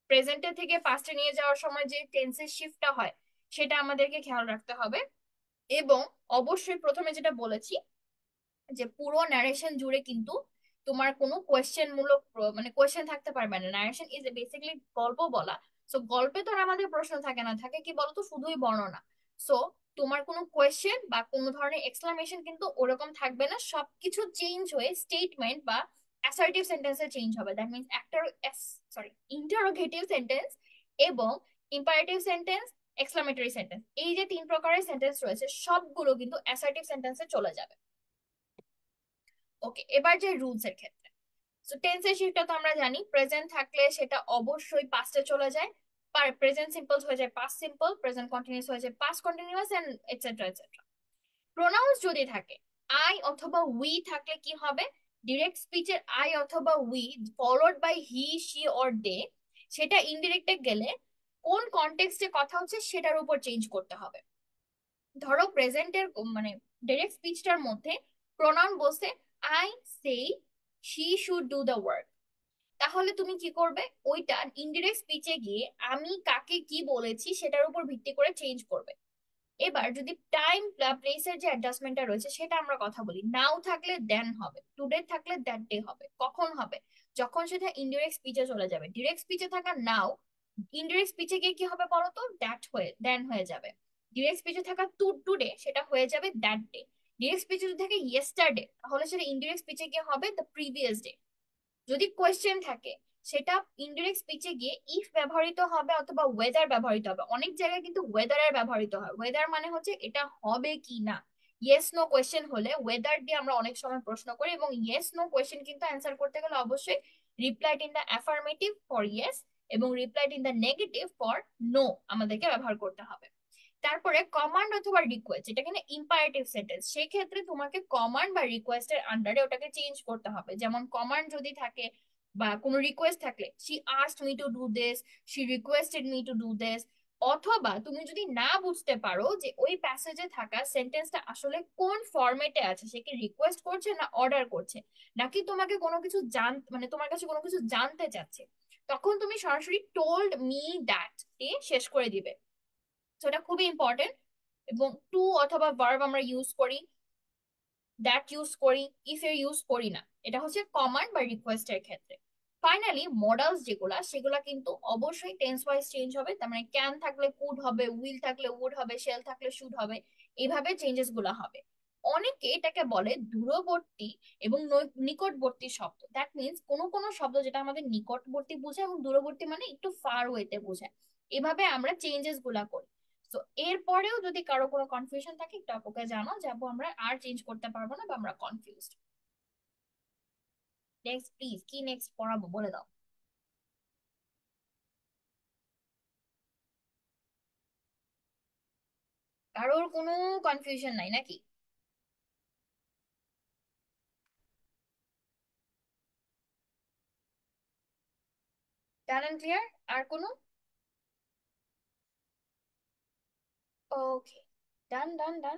প্রেজেন্টে থেকে পাস্টে নিয়ে যাওয়ার সময় যে টেন্সের শিফটটা হয় সেটা আমাদেরকে খেয়াল রাখতে হবে। এবং অবশ্যই প্রথমে যেটা বলেছি যে পুরো ন্যারেশন জুড়ে কিন্তু তোমার কোনো কোয়েশ্চেন মূলক মানে কোয়েশ্চেন থাকতে পারবে না। ন্যারেশন ইজ বেসিক্যালি গল্প বলা। সো গল্পে তো আর আমাদের প্রশ্ন থাকে না, থাকে কি বলতো শুধুই বর্ণনা। সো তোমার কোনো কোয়েশ্চেন বা কোনো ধরনের এক্সক্লামেশন কিন্তু ওরকম থাকবে না, সবকিছু চেঞ্জ হয়ে স্টেটমেন্ট বা অ্যাসার্টিভ সেন্টেন্সে চেঞ্জ হবে। দ্যাট মিনস ইন্টারোগেটিভ সেন্টেন্স এবং ইম্পারেটিভ সেন্টেন্স, এক্সক্লামেটরি সেন্টেন্স, এই যে তিন প্রকারের সেন্টেন্স রয়েছে সবগুলো কিন্তু অ্যাসার্টিভ সেন্টেন্সে চলে যাবে। ওকে, এবার যে রুলস এর ক্ষেত্রে, সো টেন্সের শিফটটা তো আমরা জানি, প্রেজেন্ট থাকলে সেটা অবশ্যই পাস্টে চলে যায়। প্রেজেন্ট সিম্পল হয়ে যায় পাস্ট সিম্পল, প্রেজেন্ট কন্টিনিউয়াস হয়ে যায় past continuous and etcetera etcetera. Pronouns যদি থাকে, আই অথবা উই থাকলে কি হবে, ডিরেক্ট স্পিচের আই অথবা we followed by he, she or they, সেটা ইনডিরেক্টে গেলে কোন কনটেক্সটে কথা হচ্ছে সেটার উপর চেঞ্জ করতে হবে। ধরো প্রেজেন্টের মানে ডাইরেক্ট স্পিচটার মধ্যে প্রোনাউন বসে I say she should do the work, তাহলে তুমি কি করবে, ওইটা ইনডিরেক্ট স্পিচে গিয়ে আমি কাকে কি বলেছি সেটার উপর ভিত্তি করে চেঞ্জ করবে। এবার যদি টাইম প্লেসের যে অ্যাডজাস্টমেন্টটা রয়েছে সেটা আমরা কথা বলি, নাও থাকলে দেন হবে, টুডে থাকলে দ্যাট ডে হবে, কখন হবে, যখন সেটা ইনডিরেক্ট স্পিচে চলে যাবে। ডিরেক্ট স্পিচে থাকা নাও ইনডিরেক্ট স্পিচে গিয়ে কি হবে বলো তো, দ্যাট হয়ে দেন হয়ে যাবে। ডিরেক্ট স্পিচে থাকা টুডে সেটা হয়ে যাবে দ্যাট ডে। ডিরেক্ট স্পিচে যদি থাকে ইয়েস্টারডে তাহলে সেটা ইনডিরেক্ট স্পিচে গিয়ে হবে দ্য প্রিভিয়াস ডে। যদি কোয়েশ্চেন থাকে সেটা ইনডিরেক্ট স্পিচে গিয়ে ইফ ব্যবহৃত হবে অথবা ওয়েদার ব্যবহৃত হবে। অনেক জায়গায় কিন্তু ওয়েদারের ব্যবহৃত হয়, ওয়েদার মানে হচ্ছে এটা হবে কি না। ইয়েস নো কোয়েশ্চেন হলে ওয়েদার দিয়ে আমরা অনেক সময় প্রশ্ন করি, এবং ইয়েস নো কোয়েশ্চেন কিন্তু অ্যান্সার করতে গেলে অবশ্যই replied in the affirmative for yes এবং replied in the negative for no আমাদেরকে ব্যবহার করতে হবে। তারপরে কমান্ড অথবা রিকোয়েস্ট, এটা কিন্তু ইম্পারেটিভ সেন্টেন্স, সেই ক্ষেত্রে তোমাকে কমান্ড বা রিকোয়েস্টের আন্ডারে ওটাকে চেঞ্জ করতে হবে। যেমন কমান্ড যদি থাকে বা কোনো রিকোয়েস্ট থাকলে, she asked me to do this, she requested me to do this. অথবা তুমি যদি না বুঝতে পারো যে ওই প্যাসেজে থাকা সেন্টেন্সটা আসলে কোন ফরম্যাটে আছে, সে কি রিকোয়েস্ট করছে না অর্ডার করছে, নাকি তোমাকে কোনো কিছু মানে তোমার কাছে কোনো কিছু জানতে চাচ্ছে, তখন তুমি সরাসরি টোল্ড মি দ্যাট দিয়ে শেষ করে দিবে। তো এটা খুবই ইম্পর্টেন্ট। এবং টু অথবা ভার্ব আমরা ইউজ করি, দ্যাট ইউজ করি, ইফ এর ইউজ করি না। এটা হচ্ছে কমান্ড বা রিকোয়েস্টের ক্ষেত্রে। ফাইনালি মডালস যেগুলা সেগুলা কিন্তু অবশ্যই টেন্স ওয়াইজ চেঞ্জ হবে, তার মানে ক্যান থাকলে কুড হবে, উইল থাকলে উড হবে, শেল থাকলে শুড হবে, এইভাবে চেঞ্জেস গুলা হবে। অনেকে এটাকে বলে দূরবর্তী এবং নিকটবর্তী শব্দ। দ্যাট মিনস কোনো কোনো শব্দ যেটা আমাদের নিকটবর্তী বোঝায় এবং দূরবর্তী মানে একটু ফার ওয়েতে বোঝায়। এভাবে আমরা চেঞ্জেস গুলা করি। তো এরপরেও যদি কারো কোনো কনফিউশন থাকে একটু আপুকে জানো, যাবো আমরা আর চেঞ্জ করতে পারবো না বা আমরা কনফিউজড। নেক্সট প্লিজ, কি নেক্সট পড়াবো বলে দাও। কারোর কোনো কনফিউশন নাই নাকি? ডান এন্ড ক্লিয়ার? আর কোনো? ওকে, ডান ডান ডান।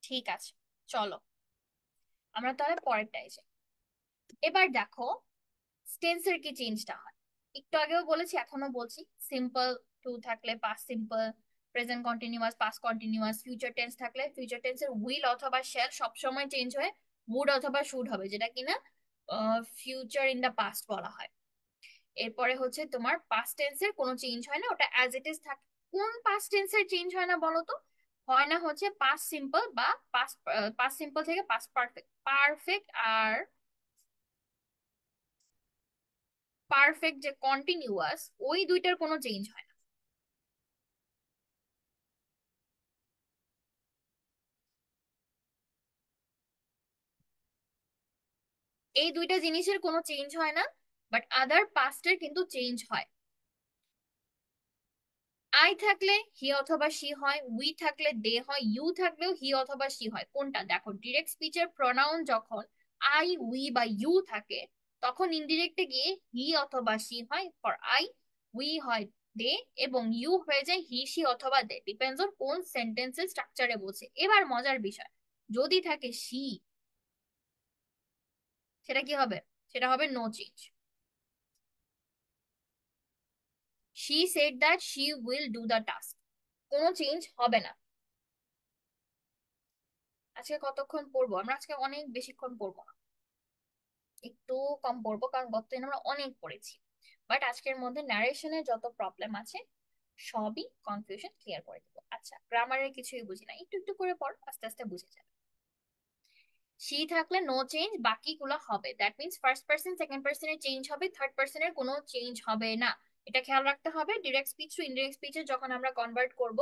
ঠিক আছে, চলো আমরা তাহলে পরেরটাই যাই। এবার দেখো টেন্সের কি চেঞ্জটা হয়। একটু আগেও বলেছি এখনো বলছি, সিম্পল টু থাকলে past simple, present continuous past continuous, future tense থাকলে ফিউচার টেন্সের উইল অথবা শ্যাল সবসময় চেঞ্জ হয় উড অথবা শুড হবে, যেটা কিনা ফিউচার ইন দা পাস্ট বলা হয়। এরপরে হচ্ছে তোমার পাস্ট টেন্সের কোনো চেঞ্জ হয় না, ওটা অ্যাজ ইট ইজ থাকে। কোন পাস্ট টেন্সের চেঞ্জ হয় না বলো তো? হয় না হচ্ছে পাস্ট সিম্পল বা পাস্ট পাস্ট সিম্পল থেকে পাস্ট পারফেক্ট। পারফেক্ট আর পারফেক্ট যে কন্টিনিউয়াস, ওই দুইটার কোনো চেঞ্জ হয় না। এই দুইটা জিনিসের কোনো চেঞ্জ হয় না, বাট আদার পাস্টের কিন্তু চেঞ্জ হয়। আই থাকলে হি অথবা সি হয়, উই থাকলে দে হয়, ইউ থাকলেও হি অথবা সি হয়। কোনটা দেখো, ডিরেক্ট স্পিচের প্রোনাউন যখন আই উই বা ইউ থাকে তখন ইনডিরেক্টে গিয়ে হি অথবা সি হয়। ফর আই উই হয় দে এবং ইউ হয়ে যায় হি সি অথবা দে, ডিপেন্ডস অন কোন সেন্টেন্সের স্ট্রাকচারে বলছে। এবার মজার বিষয়, যদি থাকে সি, সেটা কি হবে? সেটা হবে no change. She said that she will do the task, কোনো চেঞ্জ হবে না। আজকে কতক্ষণ পড়বো আমরা? আজকে অনেক বেশিক্ষণ পড়বো না, একটু কম পড়বো, কারণ গতদিন আমরা অনেক পড়েছি। বাট আজকের মধ্যে ন্যারেশনের যত প্রবলেম আছে সবই কনফিউশন ক্লিয়ার করে দেবো। আচ্ছা, গ্রামারের কিছুই বুঝি না, একটু একটু করে পড়, আস্তে আস্তে বুঝে যাবে। সি থাকলে নো চেঞ্জ, বাকিগুলো হবে। That means first person second পার্সনের চেঞ্জ হবে, থার্ড পার্সনের কোনো চেঞ্জ হবে না। এটা খেয়াল রাখতে হবে। ডিরেক্ট স্পিচ টু ইনডিরেক্ট স্পিচে যখন আমরা কনভার্ট করব,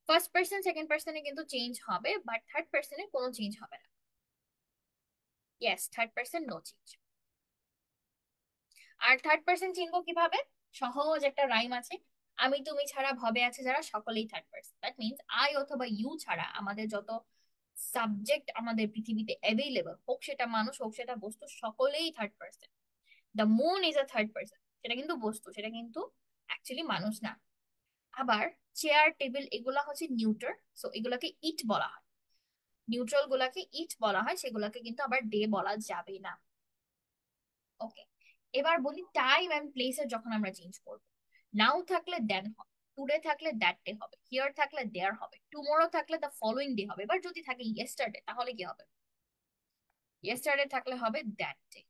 ফার্স্ট পার্সন সেকেন্ড পার্সনে কিন্তু চেঞ্জ হবে, বাট থার্ড পার্সনে কোনো চেঞ্জ হবে না। Yes, third person no change. আর থার্ড পার্সন চিনবো কিভাবে? সহজ একটা রাইম আছে, আমি তুমি ছাড়া ভবে আছে যারা সকলেই third person. That means I অথবা ইউ ছাড়া আমাদের যত সাবজেক্ট আমাদের পৃথিবীতে অ্যাভেলেবল, হোক সেটা মানুষ হোক সেটা বস্তু, সকলেই third person. The moon is a third person, সেটা কিন্তু বস্তু, সেটা কিন্তু অ্যাকচুয়ালি মানুষ না। আবার চেয়ার টেবিল এগুলা হচ্ছে নিউট্রাল, সো এগুলাকে ইট বলা হয়। নিউট্রাল গুলাকে ইট বলা হয়, সেগুলাকে কিন্তু আবার ডে বলা যাবে না। ওকে, এবার বলি টাইম এন্ড প্লেসের যখন আমরা চেঞ্জ করব। নাও থাকলে দেন হবে, টুডে থাকলে দ্যাট ডে হবে, হিয়ার থাকলে দেয়ার হবে, টুমরো থাকলে দ্য ফলোইং ডে হবে। এবার যদি থাকে ইয়েস্টারডে তাহলে কি হবে? ইয়েস্টারডে থাকলে হবে দ্যাট ডে।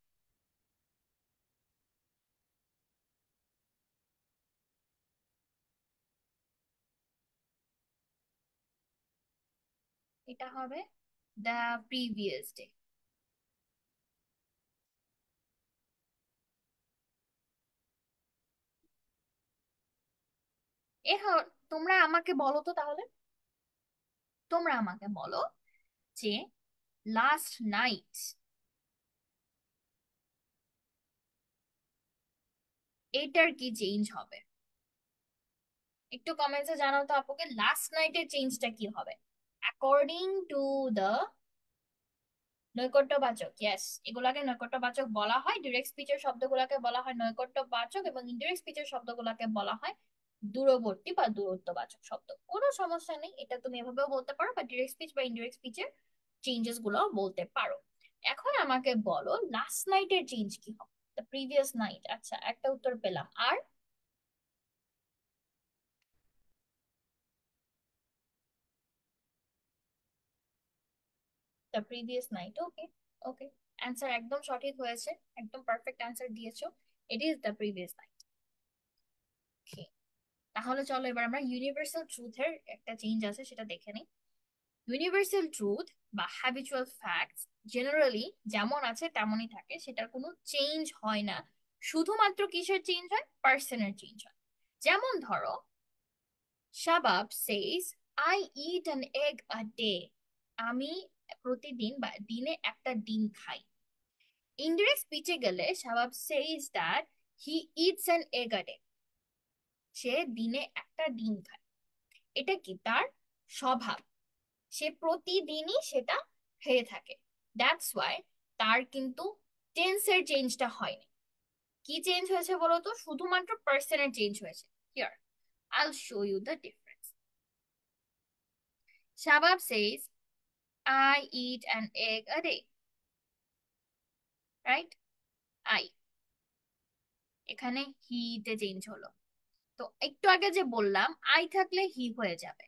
এটা হবে দ্য প্রিভিয়াস ডে। এখন তোমরা আমাকে বলো তো তাহলে, তোমরা আমাকে বলো যে লাস্ট নাইট এটার কি চেঞ্জ হবে? একটু কমেন্টসে জানাও তো আপুকে, লাস্ট নাইটের চেঞ্জটা কি হবে অ্যাকর্ডিং টু দ্য নৈকট্যবাচক। ইয়েস, এগুলাকে নৈকট্যবাচক বলা হয়। ডিরেক্ট স্পিচের শব্দগুলোকে বলা হয় নৈকট্যবাচক, এবং ইনডিরেক্ট স্পিচের শব্দগুলোকে বলা হয় দূরবর্তী বা দূরত্ববাচক শব্দ। কোনো সমস্যা নেই, এটা তুমি এভাবেও বলতে পারো, বা ডিরেক্ট স্পিচ বা ইনডিরেক্ট স্পিচের চেঞ্জেস গুলো বলতে পারো। এখন আমাকে বলো লাস্ট নাইটের চেঞ্জ কি হবে? দ্য প্রিভিয়াস নাইট, আচ্ছা একটা উত্তর পেলাম। Are the previous night, okay. Okay, answer একদম সঠিক হয়েছে, একদম পারফেক্ট অ্যান্সার দিয়েছো। It is the previous night. তাহলে চলো এবার আমরা ইউনিভার্সাল ট্রুথের একটা চেঞ্জ আছে সেটা দেখে নিই। ইউনিভার্সাল ট্রুথ বা হ্যাবিচুয়াল ফ্যাক্টস জেনারেলি যেমন আছে তেমনই থাকে, সেটার কোনো চেঞ্জ হয় না। শুধুমাত্র কিসের চেঞ্জ হয়? পার্সনের চেঞ্জ হয়। যেমন ধরো, Shabab says I eat an egg a day, আমি প্রতিদিন বা দিনে একটা ডিম খাই। ইনডিরেক্ট স্পিচে গেলে Shabab says that he eats an egg a day, সে দিনে একটা ডিম খায়। এটা কি? তার স্বভাব, সে প্রতিদিনই সেটা খেয়ে থাকে। দ্যাটস ওয়াই তার কিন্তু টেন্সের চেঞ্জটা হয়নি। কি চেঞ্জ হয়েছে বলো তো? শুধুমাত্র পার্সনের চেঞ্জ হয়েছে। Here I'll show you the difference. Shabab says I eat an egg a day, right? I, এখানে হি তে চেঞ্জ হলো। তো একটু আগে যে বললাম আই থাকলে হি হয়ে যাবে।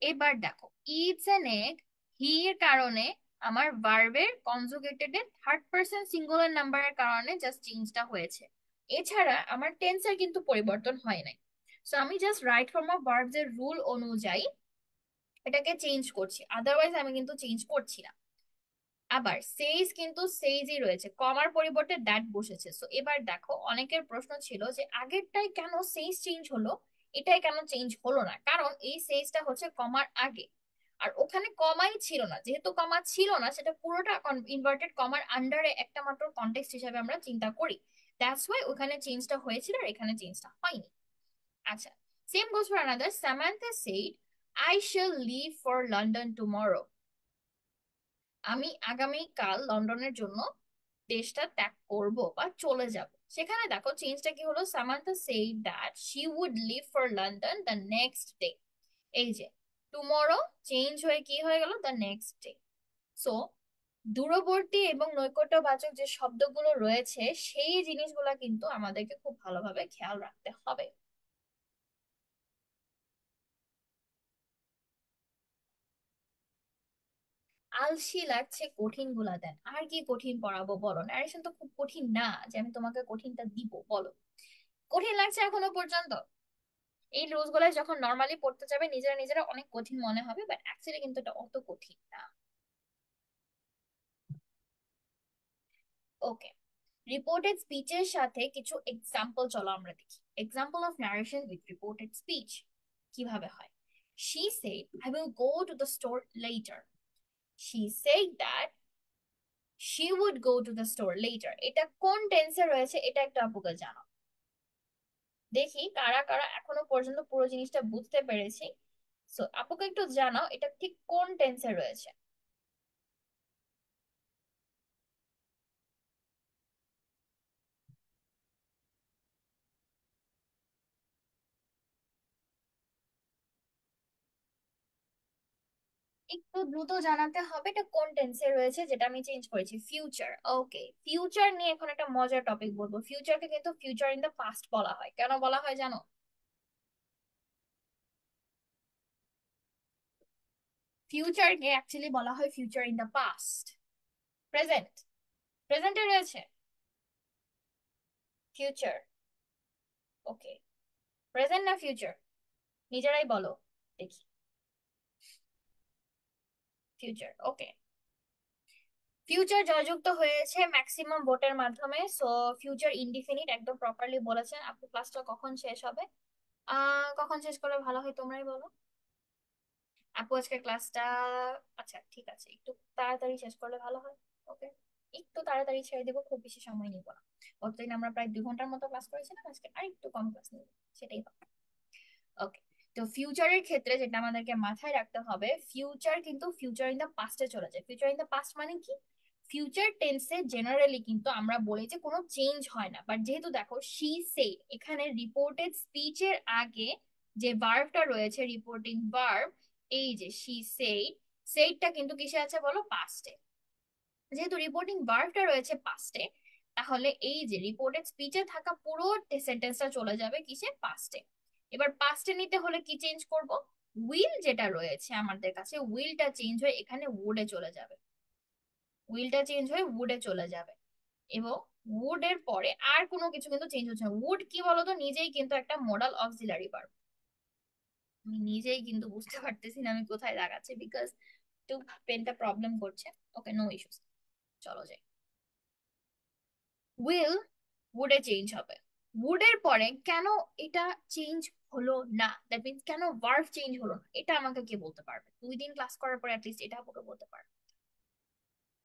এবার দেখো, ইটস এন এগ, হি এর কারণে আমার ভার্বের কনজুগেটেড এর থার্ড পারসন সিঙ্গুলার নাম্বারের কারণে জাস্ট চেঞ্জটা হয়েছে। এছাড়া আমার টেন্সের কিন্তু পরিবর্তন হয় নাই। সো আমি just right form of verbs এর রুল অনুযায়ী এটাকে চেঞ্জ করছি, আদারওয়াইজ আমি কিন্তু চেঞ্জ করছি না। আবার সেইজ কিন্তু সেইজই রয়েছে, কমার পরিবর্তে দ্যাট বসেছে। সো এবার দেখো, অনেকের প্রশ্ন ছিল যে আগেরটাই কেন সেইজ চেঞ্জ হলো, এটাই কেন চেঞ্জ হলো না? কারণ এই সেইজটা হচ্ছে কমার আগে, আর ওখানে কমাই ছিল না। যেহেতু কমা ছিল না, সেটা পুরোটা ইনভার্টেড কমার আন্ডারে একটা মাত্র কন্টেক্সট হিসাবে আমরা চিন্তা করি। দ্যাটস ওয়াই ওখানে চেঞ্জটা হয়েছিল আর এখানে চেঞ্জটা হয়নি। আচ্ছা, same goes for another. Samantha said I shall leave for London tomorrow, আমি আগামীকাল লন্ডনের জন্য দেশটা ত্যাগ করব বা চলে যাব। সেখানে দেখো চেঞ্জটা কি হলো? Samantha said that she would leave for London the next day. এই যে টুমরো চেঞ্জ হয়ে কি হয়ে গেল? The next day. সো দূরবর্তী এবং নৈকট্যবাচক যে শব্দগুলো রয়েছে সেই জিনিসগুলো কিন্তু আমাদেরকে খুব ভালোভাবে খেয়াল রাখতে হবে। আলসি লাগছে, কঠিন গুলা দেন। আর কি কঠিন পড়াবো বলো? ন্যারেশন তো খুব কঠিন না যে আমি তোমাকে কঠিনটা দিব, বলো। কঠিন লাগছে এখনো পর্যন্ত? এই রুলস গুলো যখন নর্মালি পড়তে যাবে নিজেরা নিজেরা অনেক কঠিন মনে হবে, বাট অ্যাকচুয়ালি কিন্তু এটা অত কঠিন না। ওকে, রিপোর্টেড স্পিচের সাথে কিছু এক্সাম্পল চলো আমরা দেখি। Example of narration with reported speech কিভাবে হয়? She said, I will go to the store later. She said that she would go to the store later. এটা কোন টেন্সে রয়েছে এটা একটু আপুকে জানো। দেখি কারা কারা এখনো পর্যন্ত পুরো জিনিসটা বুঝতে পেরেছি। সো আপুকে একটু জানাও এটা ঠিক কোন টেন্সে রয়েছে। একটু দ্রুত জানাতে হবে এটা কোন টেন্সে রয়েছে, যেটা আমি চেঞ্জ করেছি, ফিউচার। ওকে, ফিউচার নিয়ে এখন একটা মজার টপিক বলবো। ফিউচারকে কিন্তু ফিউচার ইন দ্য পাস্ট বলা হয়, কেন বলা হয় জানো? ফিউচারকে অ্যাকচুয়ালি বলা হয় future in the past. Present, প্রেজেন্টে রয়েছে ফিউচার। ওকে, প্রেজেন্ট না ফিউচার, নিজেরাই বলো দেখি। ফিউচার, ওকে। ফিউচার জয়যুক্ত হয়েছে ম্যাক্সিমাম ভোটের মাধ্যমে, সো ফিউচার ইনডিফিনিট একদম প্রপারলি বলেছেন। আপু ক্লাসটা কখন শেষ হবে? কখন শেষ করলে ভালো হয় তোমরাই বলো। আপু আজকে ক্লাসটা, আচ্ছা ঠিক আছে, একটু তাড়াতাড়ি শেষ করলে ভালো হয়। ওকে, একটু তাড়াতাড়ি ছেড়ে দেবো, খুব বেশি সময় নিব না। গতদিন আমরা প্রায় 2 ঘন্টার মতো ক্লাস করেছিলাম, আজকে আর একটু কম ক্লাস নেব, সেটাই হবে। ওকে, তো ফিউচারের ক্ষেত্রে যেটা আমাদেরকে মাথায় রাখতে হবে, ফিউচার কিন্তু ফিউচার ইন দা পাস্টে চলে যায়। ফিউচার ইন দা পাস্ট মানে কি? ফিউচার টেন্সে জেনারেলি কিন্তু আমরা বলি যে কোনো চেঞ্জ হয় না, বাট যেহেতু দেখো শি সে, এখানে রিপোর্টেড স্পিচের আগে যে ভার্বটা রয়েছে, রিপোর্টিং ভার্ব, এই যে শি সে, সেইটা কিন্তু কিসে আছে বলো? পাস্টে। যেহেতু রিপোর্টিং ভার্বটা রয়েছে পাস্টে, তাহলে এই যে রিপোর্টেড স্পিচে থাকা পুরো সেন্টেন্সটা চলে যাবে কিসে? পাস্টে। এবার পাস্টে নিতে হলে কি চেঞ্জ করব? উইল যেটা রয়েছে আমাদের কাছে, উইলটা চেঞ্জ হয়ে এখানে উডে চলে যাবে। উইলটা চেঞ্জ হয়ে উডে চলে যাবে, এবং উড এর পরে আর কোনো কিছু কিন্তু চেঞ্জ হচ্ছে না। উড কি বলতো, নিজেই কিন্তু একটা মডাল অক্সিলারি ভার্ব। আমি নিজেই কিন্তু বুঝতে পারতেছি না আমি কোথায় লাগাচ্ছি, বিকজ একটু পেনটা প্রবলেম করছে। ওকে, নো ইস্যুস, চলো যাই। উইল উডে চেঞ্জ হবে। উডের পরে কেন এটা চেঞ্জ হলো না, দ্যাট মিনস কেন ভার্ব চেঞ্জ হলো না, এটা আমাকে কে বলতে পারবে? 2 দিন ক্লাস করার পরে অ্যাটলিস্ট এটা আমাকে বলতে পারবে।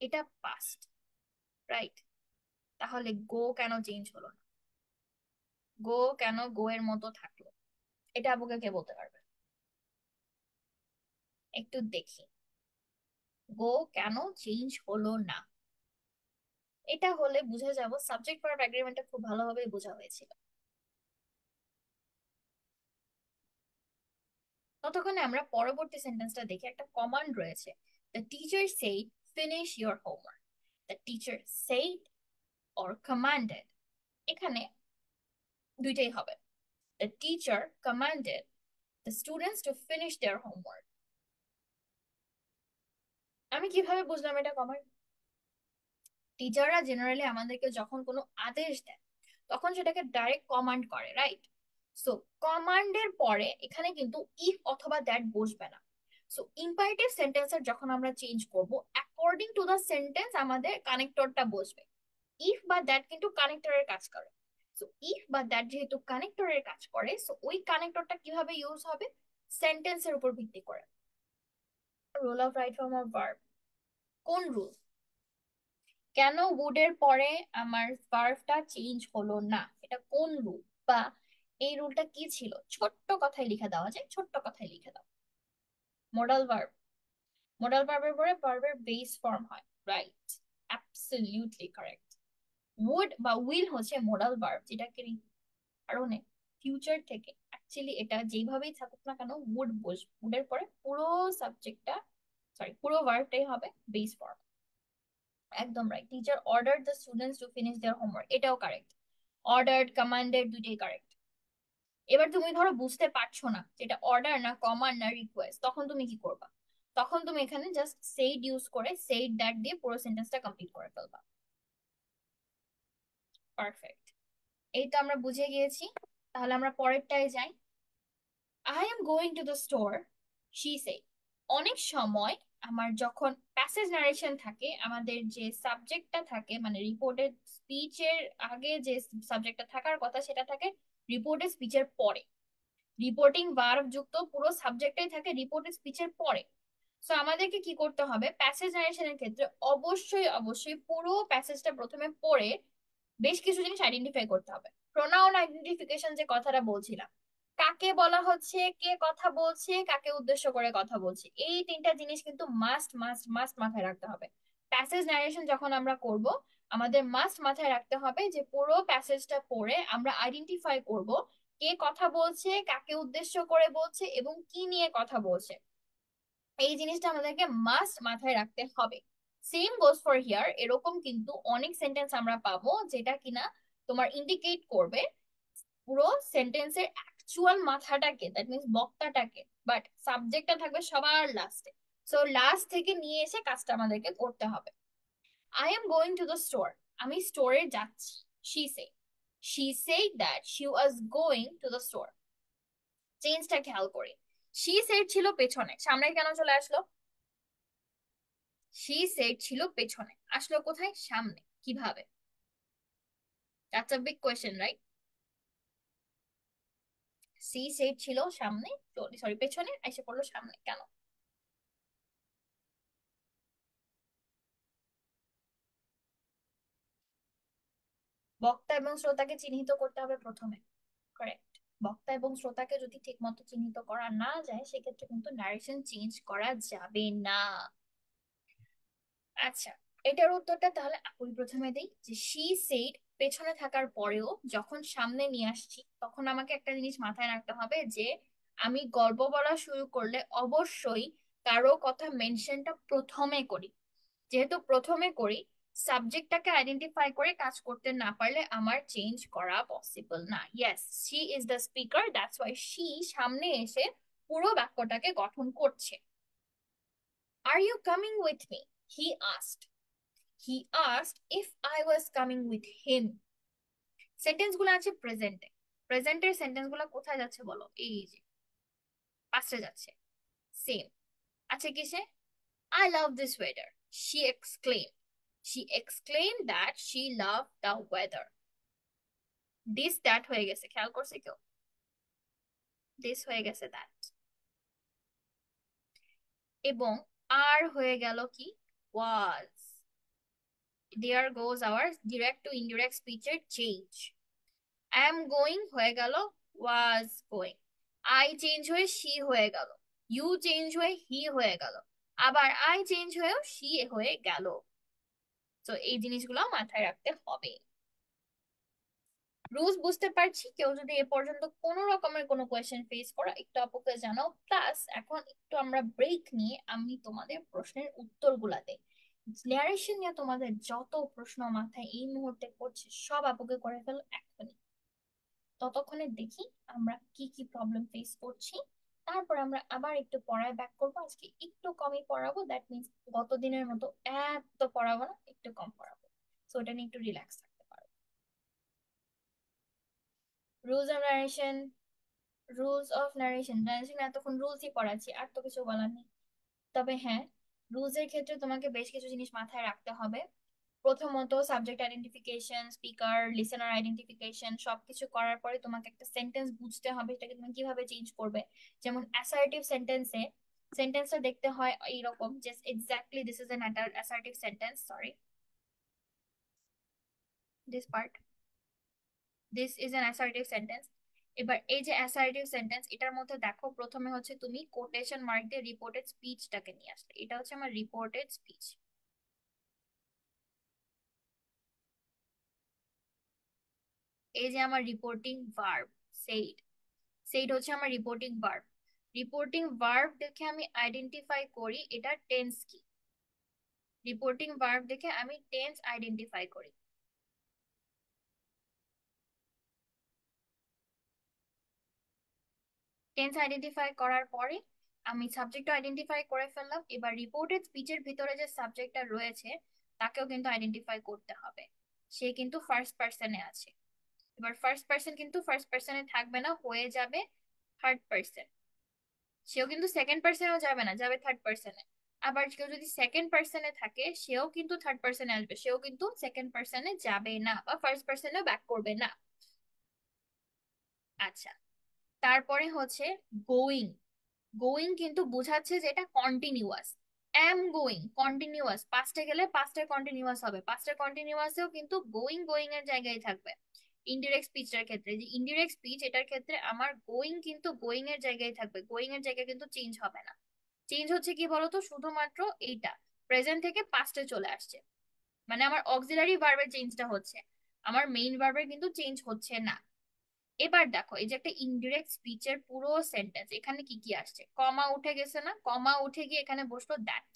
এটা পাস্ট, রাইট? তাহলে গো কেন চেঞ্জ হলো না? গো কেন গো এর মতো থাকলো? এটা আমাকে কে বলতে পারবে? একটু দেখি, গো কেন চেঞ্জ হলো না। এটা হলে বুঝে যাব সাবজেক্ট ভার্ব এগ্রিমেন্টটা খুব ভালোভাবে বোঝা হয়েছিল। ততক্ষণে আমরা পরবর্তী সেন্টেন্সটা দেখি। একটা কমান্ড রয়েছে, the teacher said finish your homework. The teacher said or commanded, এখানে দুইটাই হবে। The teacher commanded the students to finish their homework. আমি কিভাবে বুঝলাম এটা কমান্ড? টিচাররা জেনারেলি আমাদেরকে যখন কোনো আদেশ দেয় তখন সেটাকে ডাইরেক্ট কমান্ড করে, রাইট? সো কমান্ডের পরে এখানে কিন্তু ইফ অথবা দ্যাট বসবে না। সো ইম্পারেটিভ সেন্টেন্সের যখন আমরা চেঞ্জ করব, অ্যাকর্ডিং টু দ্য সেন্টেন্স আমাদের কানেক্টরটা বসবে। ইফ বা দ্যাট কিন্তু কানেক্টরের কাজ করে। সো ইফ বা দ্যাট যেহেতু কানেক্টরের কাজ করে, সো ওই কানেক্টরটা কিভাবে ইউজ হবে? সেন্টেন্সের উপর ভিত্তি করে। Rule of right form of verb, কোন রুল? কেন উডের পরে আমার ভার্বটা চেঞ্জ হলো না, এটা কোন রুল? বা এই রুলটা কি ছিল? ছোট্ট কথায় লিখে দেওয়া যায়, ছোট্ট কথায় লিখে দাও। মোডাল ভার্ব, মোডাল ভার্বের পরে ভার্বের বেস ফর্ম হয়, রাইট? Absolutely correct. উড বা উইল হচ্ছে মোডাল ভার্ব, যেটাকে কারণে ফিউচার থেকে অ্যাকচুয়ালি এটা যেভাবেই থাকুক না কেন উড বসবে, উডের পরে পুরো সাবজেক্টটা, সরি পুরো ভার্বটাই হবে বেস ফর্ম। একদম right. Teacher order the students to finish their homework, এটাও কারেক্ট। অর্ডার্ড, কমান্ডেড দুইটাই কারেক্ট। এবার তুমি ধরো বুঝতে পারছো না যেটা অর্ডার না কমান্ড না রিকোয়েস্ট, তখন তুমি কি করবা? তখন তুমি এখানে জাস্ট সেইড ইউজ করে সেইড দ্যাট দিয়ে পুরো সেন্টেন্সটা কমপ্লিট করে ফেলবা। পারফেক্ট, এই তো আমরা বুঝে গিয়েছি। তাহলে আমরা পরেরটায় যাই। I am going to the store, she say. অনেক সময় আমার যখন প্যাসেজ নারেশন থাকে, আমাদের যে সাবজেক্টটা থাকে মানে রিপোর্টেড স্পিচের আগে যে সাবজেক্টটা থাকার কথা সেটা থাকে রিপোর্টেড স্পিচের পরে। রিপোর্টিং ভার্ব যুক্ত পুরো সাবজেক্টটাই থাকে রিপোর্টেড স্পিচের পরে। সো আমাদেরকে কি করতে হবে? প্যাসেজ নারেশনের ক্ষেত্রে অবশ্যই অবশ্যই পুরো প্যাসেজটা প্রথমে পড়ে বেশ কিছু জিনিস আইডেন্টিফাই করতে হবে। প্রোনাউন আইডেন্টিফিকেশন যে কথাটা বলছিলাম, কাকে বলা হচ্ছে, কে কথা বলছে, কাকে উদ্দেশ্য করে কথা বলছে, এই 3টা জিনিস কিন্তু মাস্ট মাস্ট মাস্ট মাথায় রাখতে হবে। প্যাসেজ ন্যারেশন যখন আমরা করব, আমাদের মাস্ট মাথায় রাখতে হবে যে পুরো প্যাসেজটা পড়ে আমরা আইডেন্টিফাই করব কে কথা বলছে, কাকে উদ্দেশ্য করে বলছে এবং কি নিয়ে কথা বলছে। এই জিনিসটা আমাদেরকে মাস্ট মাথায় রাখতে হবে। সেম গোজ ফর হিয়ার, এরকম কিন্তু অনেক সেন্টেন্স আমরা পাবো যেটা কিনা তোমার ইন্ডিকেট করবে পুরো সেন্টেন্সের অ্যাকচুয়াল মাথাটাকে, দ্যাট মিন্স বক্তাটাকে, বাট সাবজেক্টটা থাকবে সবার লাস্টে। সো লাস্ট থেকে নিয়ে এসে কাজটা আমাদেরকে করতে হবে। I am going to the store, আমি স্টোরে যাচ্ছি। She say, she said that she was going to the store. চেঞ্জটা খেয়াল করি, শি সেড ছিল পেছনে, সামনে কেন চলে আসলো? শি সেড ছিল পেছনে, আসলো কোথায়? সামনে। কিভাবে? That's a big question, right? She said ছিল সামনে, সরি পেছনে, এসে পড়লো সামনে কেন? বক্তা এবং শ্রোতাকে চিহ্নিত করতে হবে প্রথমে। কারেক্ট। বক্তা এবং শ্রোতাকে যদি ঠিক মতো চিহ্নিত করা না যায়, সেক্ষেত্রে কিন্তু নারেশন চেঞ্জ করা যাবে না। আচ্ছা, এটার উত্তরটা তাহলে আপুই প্রথমে দেই, যে শি সেইড পেছনে থাকার পরেও যখন সামনে নিয়ে আসছি, তখন আমাকে একটা জিনিস মাথায় রাখতে হবে যে আমি গল্প বলা শুরু করলে অবশ্যই কারো কথা মেনশনটা প্রথমে করি। যেহেতু প্রথমে করি, সাবজেক্টটাকে আইডেন্টিফাই করে কাজ করতে না পারলে আমার চেঞ্জ করা পসিবল না। Yes, she is the speaker, that's why she সামনে এসে পুরো বাক্যটাকে গঠন করছে। Are you coming with me, he asked, he asked if I was coming with him. Sentence গুলো আছে প্রেজেন্টে, প্রেজেন্টের সেন্টেন্স গুলো কোথায় যাচ্ছে বলো? এই যে পাস্টে যাচ্ছে। সেম আছে কিসে? I love this weather, she exclaimed. She exclaimed that she loved the weather. This that হয়ে গেছে, খেয়াল করছে কেউ? This হয়ে গেছে that। এবং আর হয়ে গেল কি? Was। There goes our direct to indirect speech এর change। am going হয়ে গেল was going। I চেঞ্জ হয়ে she হয়ে গেল। you চেঞ্জ হয়ে he হয়ে গেল। আবার I চেঞ্জ হয়েও she হয়ে গেল। তো এই জিনিসগুলো মাথায় রাখতে হবে। রুলস বুঝতে পারছি। কেউ যদি এ পর্যন্ত কোনো রকমের কোনো কোয়েশ্চেন ফেস করা, একটু আপুকে জানাও। প্লাস এখন একটু আমরা ব্রেক নিয়ে আমি তোমাদের প্রশ্নের উত্তরগুলা দেই। ন্যারেশন নিয়ে তোমাদের যত প্রশ্ন মাথায় এই মুহূর্তে করছে, সব আপুকে করে ফেলো এখনই। ততক্ষণে দেখি আমরা কি কি প্রবলেম ফেস করছি। তারপর আমরা আবার একটু পড়ায় ব্যাক করবো। আজকে একটু কমই পড়াবো, দ্যাট মিনস গত দিনের মতো এত পড়াবো না, একটু কম পড়াবো। সো এটা নিয়ে একটু রিল্যাক্স থাকতে পারো। Rules of narration, rules of narration, narration এতক্ষণ রুলসই পড়াচ্ছি, আর তো কিছু বলার নেই। তবে হ্যাঁ, রুলস এর ক্ষেত্রে তোমাকে বেশ কিছু জিনিস মাথায় রাখতে হবে। প্রথমত subject identification, speaker, listener identification, সবকিছু করার পরে তোমাকে একটা সেন্টেন্স বুঝতে হবে, এটাকে তুমি কিভাবে চেঞ্জ করবে। যেমন অ্যাসার্টিভ সেন্টেন্সে সেন্টেন্সটা দেখতে হয় এইরকম, just exactly this is an assertive sentence, sorry, this part, this is an assertive sentence. এবার এই যে অ্যাসার্টিভ সেন্টেন্স, এটার মধ্যে দেখো প্রথমে হচ্ছে তুমি কোটেশন মার্ক দিয়ে রিপোর্টেড স্পিচটাকে নিয়ে আসলে, এটা হচ্ছে আমার রিপোর্টেড স্পিচ। এই যে আমার রিপোর্টিং ভার্ব, সেইড, সেইড হচ্ছে আমার রিপোর্টিং ভার্ব। রিপোর্টিং ভার্ব দেখে আমি আইডেন্টিফাই করি এটা টেন্স কি। রিপোর্টিং ভার্ব দেখে আমি টেন্স আইডেন্টিফাই করি। টেন্স আইডেন্টিফাই করার পরে আমি সাবজেক্ট আইডেন্টিফাই করে ফেললাম। এবার রিপোর্টেড স্পিচের ভিতরে যে সাবজেক্টটা রয়েছে তাকেও কিন্তু আইডেন্টিফাই করতে হবে। সে কিন্তু ফার্স্ট পার্সনে আছে। এবার ফার্স্ট পার্সন কিন্তু ফার্স্ট পার্সনে থাকবে না, হয়ে যাবে থার্ড পার্সন। সেও কিন্তু সেকেন্ড পার্সনেও যাবে না, যাবে থার্ড পার্সনে। আবার কেউ যদি সেকেন্ড পার্সনে থাকে, সেও কিন্তু থার্ড পার্সনে আসবে, সেও কিন্তু সেকেন্ড পার্সনে যাবে না বা ফার্স্ট পার্সনে ব্যাক করবে না। আচ্ছা, তারপরে হচ্ছে গোয়িং। গোয়িং কিন্তু বোঝাচ্ছে যে এটা কন্টিনিউয়াস। অ্যাম গোয়িং কন্টিনিউয়াস, পাস্টে গেলে পাস্টে কন্টিনিউয়াস হবে, পাস্টে কন্টিনিউয়াসেও কিন্তু গোয়িং গোয়িং এর জায়গায় থাকবে। ইনডিরেক্ট স্পিচের ক্ষেত্রে, যে ইনডিরেক্ট স্পিচ, এটার ক্ষেত্রে আমার গোয়িং কিন্তু গোয়িং এর জায়গায় থাকবে, গোয়িং এর জায়গায় কিন্তু চেঞ্জ হবে না। চেঞ্জ হচ্ছে কি বলতো, শুধুমাত্র এইটা প্রেজেন্ট থেকে পাস্টে চলে আসছে, মানে আমার অক্সিলারি ভার্বের চেঞ্জটা হচ্ছে, আমার মেইন ভার্বের কিন্তু চেঞ্জ হচ্ছে না। এবার দেখো এই যে একটা ইনডিরেক্ট স্পিচের পুরো সেন্টেন্স, এখানে কি কি আসছে, কমা উঠে গেছে না, কমা উঠে গিয়ে এখানে বসলো দ্যাট,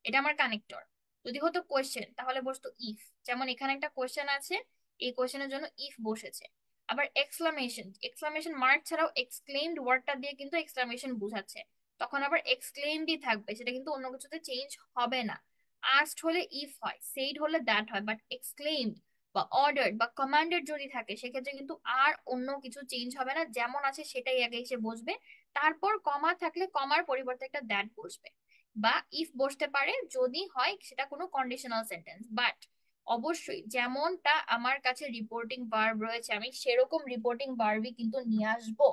এটা আমার কানেক্টর। যদি হতো কোয়েশ্চেন তাহলে বসতো ইফ, যেমন এখানে একটা কোয়েশ্চেন আছে, এই কোয়েশ্চেনের জন্য ইফ বসেছে। আবার এক্সক্লামেশন, এক্সক্লামেশন মার্ক ছাড়াও এক্সক্লেইমড ওয়ার্ডটা দিয়ে কিন্তু এক্সক্লামেশন বোঝাচ্ছে, তখন আবার এক্সক্লেইমডই থাকবে, সেটা কিন্তু অন্য কিছুতে চেঞ্জ হবে না। আস্কড হলে ইফ হয়, সেইড হলে দ্যাট হয়, বাট এক্সক্লেইমড বা অর্ডার্ড বা কমান্ডেড যদি থাকে সেক্ষেত্রে কিন্তু আর অন্য কিছু চেঞ্জ হবে না, যেমন আছে সেটাই আগে এসে বসবে। তারপর কমা থাকলে কমার পরিবর্তে একটা দ্যাট বসবে, বা ইফ বসতে পারে যদি হয় সেটা কোনো কন্ডিশনাল সেন্টেন্স। বাট অবশ্যই যেমনটা আমার কাছে রিপোর্টিং ভার্ব রয়েছে আমি সেরকম রিপোর্টিং ভার্বই কিন্তু নিয়ে আসবো।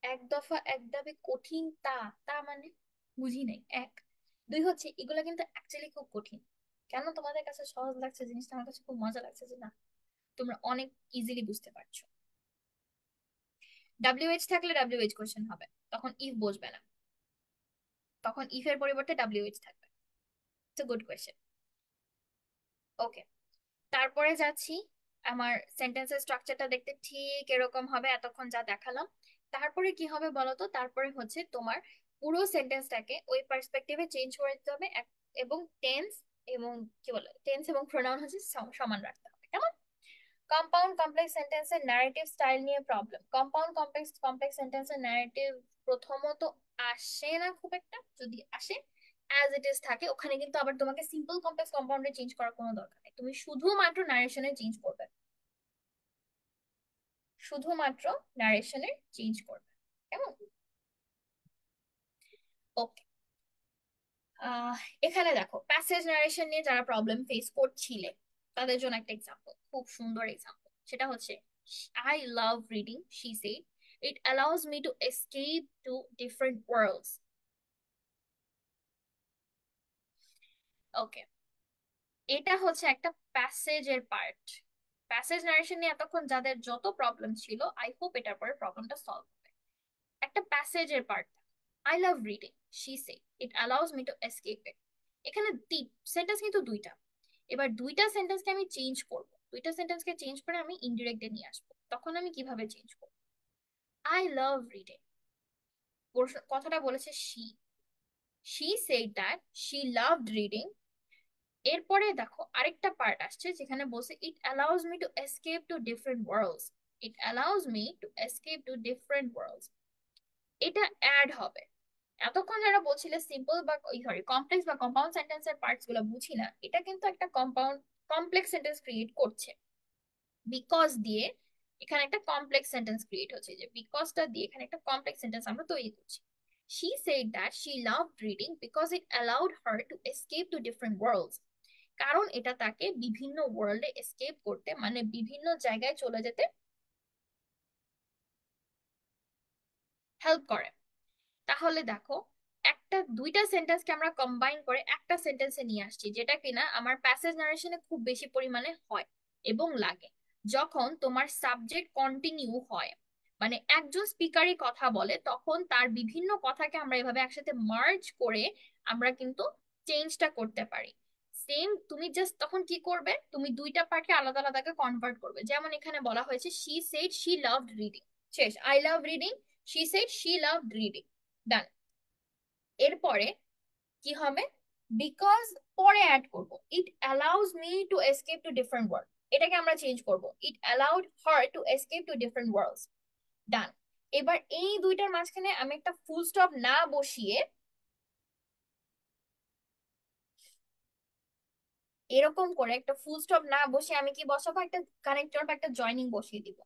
এক দফা এক দাবি কঠিন, তা তা মানে বুঝি নাই। এক, দুই হচ্ছে এগুলা কিন্তু অ্যাকচুয়ালি খুব কঠিন। কেন তোমাদের কাছে সহজ লাগছে জিনিসটা, আমার কাছে খুব মজা লাগছে যে না, তোমরা অনেক ইজিলি বুঝতে পারছো। ডাব্লিউএইচ থাকলে ডাব্লিউএইচ কোশ্চেন হবে, তখন ইফ বসবে না, তখন ইফ এর পরিবর্তে ডাব্লিউএইচ থাকবে। It's a good question. Okay, তারপরে যাচ্ছি, আমার সেন্টেন্সের স্ট্রাকচারটা দেখতে ঠিক এরকম হবে এতক্ষণ যা দেখালাম। তারপরে কি হবে বলতো, তারপরে হচ্ছে তোমার পুরো সেন্টেন্সটাকে ওই পার্সপেক্টিভে চেঞ্জ করে দিতে হবে, এবং টেন্স এবং কি বলে টেন্স এবং প্রোনাউন হচ্ছে সমান রাখতে হবে, কেমন? কম্পাউন্ড কমপ্লেক্স সেন্টেন্সের ন্যারেটিভ স্টাইল নিয়ে প্রবলেম। কম্পাউন্ড কমপ্লেক্স কমপ্লেক্স সেন্টেন্সের ন্যারেটিভ প্রথমত আসে না খুব একটা, যদি আসে অ্যাজ ইট ইজ থাকে, ওখানে কিন্তু আবার তোমাকে সিম্পল কমপ্লেক্স কম্পাউন্ডে চেঞ্জ করার কোনো দরকার নেই, তুমি শুধুমাত্র নারেশনে চেঞ্জ করবে, শুধুমাত্র নারেশনে চেঞ্জ করবে, কেমন? ওকে। এখানে দেখো প্যাসেজ নারেশন নিয়ে যারা প্রবলেম ফেস করছিলে তাদের জন্য একটা এক্সাম্পল, খুব সুন্দর এক্সাম্পল, সেটা হচ্ছে I love reading, she said, it allows me to escape to different worlds. Okay, এটা হচ্ছে একটা প্যাসেজের পার্ট। প্যাসেজ নারেশন নিয়ে এতক্ষণ যাদের যত প্রবলেম ছিল, আই হোপ এটার পরে প্রবলেমটা সলভ হবে। একটা প্যাসেজের part, I love reading, she say, it allows me to escape it. এখানে সেন্টেন্স কিন্তু দুইটা, এবার দুইটা সেন্টেন্সকে আমি চেঞ্জ করব, দুইটা সেন্টেন্সকে চেঞ্জ করে আমি ইনডিরেক্টে নিয়ে আসবো, তখন আমি কিভাবে চেঞ্জ করব? আই লাভ রিডিং, কথাটা বলেছে she, she said that she loved reading. এরপরে দেখো আরেকটা পার্ট আসছে যেখানে বলছে it allows me to escape to different worlds, it allows me to escape to different worlds, এটা অ্যাড হবে। এতক্ষণ যারা বলছিলে সিম্পল বা সরি কমপ্লেক্স বা কম্পাউন্ড সেন্টেন্সের পার্টস গুলো বুঝি না, এটা কিন্তু একটা কম্পাউন্ড কমপ্লেক্স সেন্টেন্স ক্রিয়েট করছে, বিকজ দিয়ে এখানে একটা কমপ্লেক্স সেন্টেন্স ক্রিয়েট হচ্ছে, যে বিকজটা দিয়ে এখানে একটা কমপ্লেক্স সেন্টেন্স আমরা তৈরি করছি। She said that she loved reading because it allowed her to escape to different worlds, কারণ এটা তাকে বিভিন্ন ওয়ার্ল্ডে এসকেপ করতে মানে বিভিন্ন জায়গায় চলে যেতে হেল্প করে। তাহলে দেখো একটা দুইটা সেন্টেন্সকে আমরা কম্বাইন করে একটা সেন্টেন্সে নিয়ে আসছি, যেটা কিনা আমার প্যাসেজ নারেশনে খুব বেশি পরিমাণে হয় এবং লাগে, যখন তোমার সাবজেক্ট কন্টিনিউ হয়, মানে একজন স্পিকারই কথা বলে তখন তার বিভিন্ন কথাকে আমরা এভাবে একসাথে মার্জ করে আমরা কিন্তু চেঞ্জটা করতে পারি। সেম তুমি জাস্ট তখন কি করবে, তুমি দুইটা পার্টকে আলাদা আলাদা কনভার্ট করবে, যেমন এখানে বলা হয়েছে she said she loved reading, শেষ, I love reading, she said she loved reading, done. এরপরে কি হবে, বিকজ পরে অ্যাড করব it allows me to escape to different world, এটাকে আমরা চেঞ্জ করব it allowed her to escape to different worlds, done. এবার এই দুইটার মাঝখানে আমি একটা ফুল স্টপ না বসিয়ে এরকম করে একটা ফুল স্টপ না বসে আমি কি বসাবো, একটা কানেক্টর বা একটা জয়নিং বসিয়ে দিব।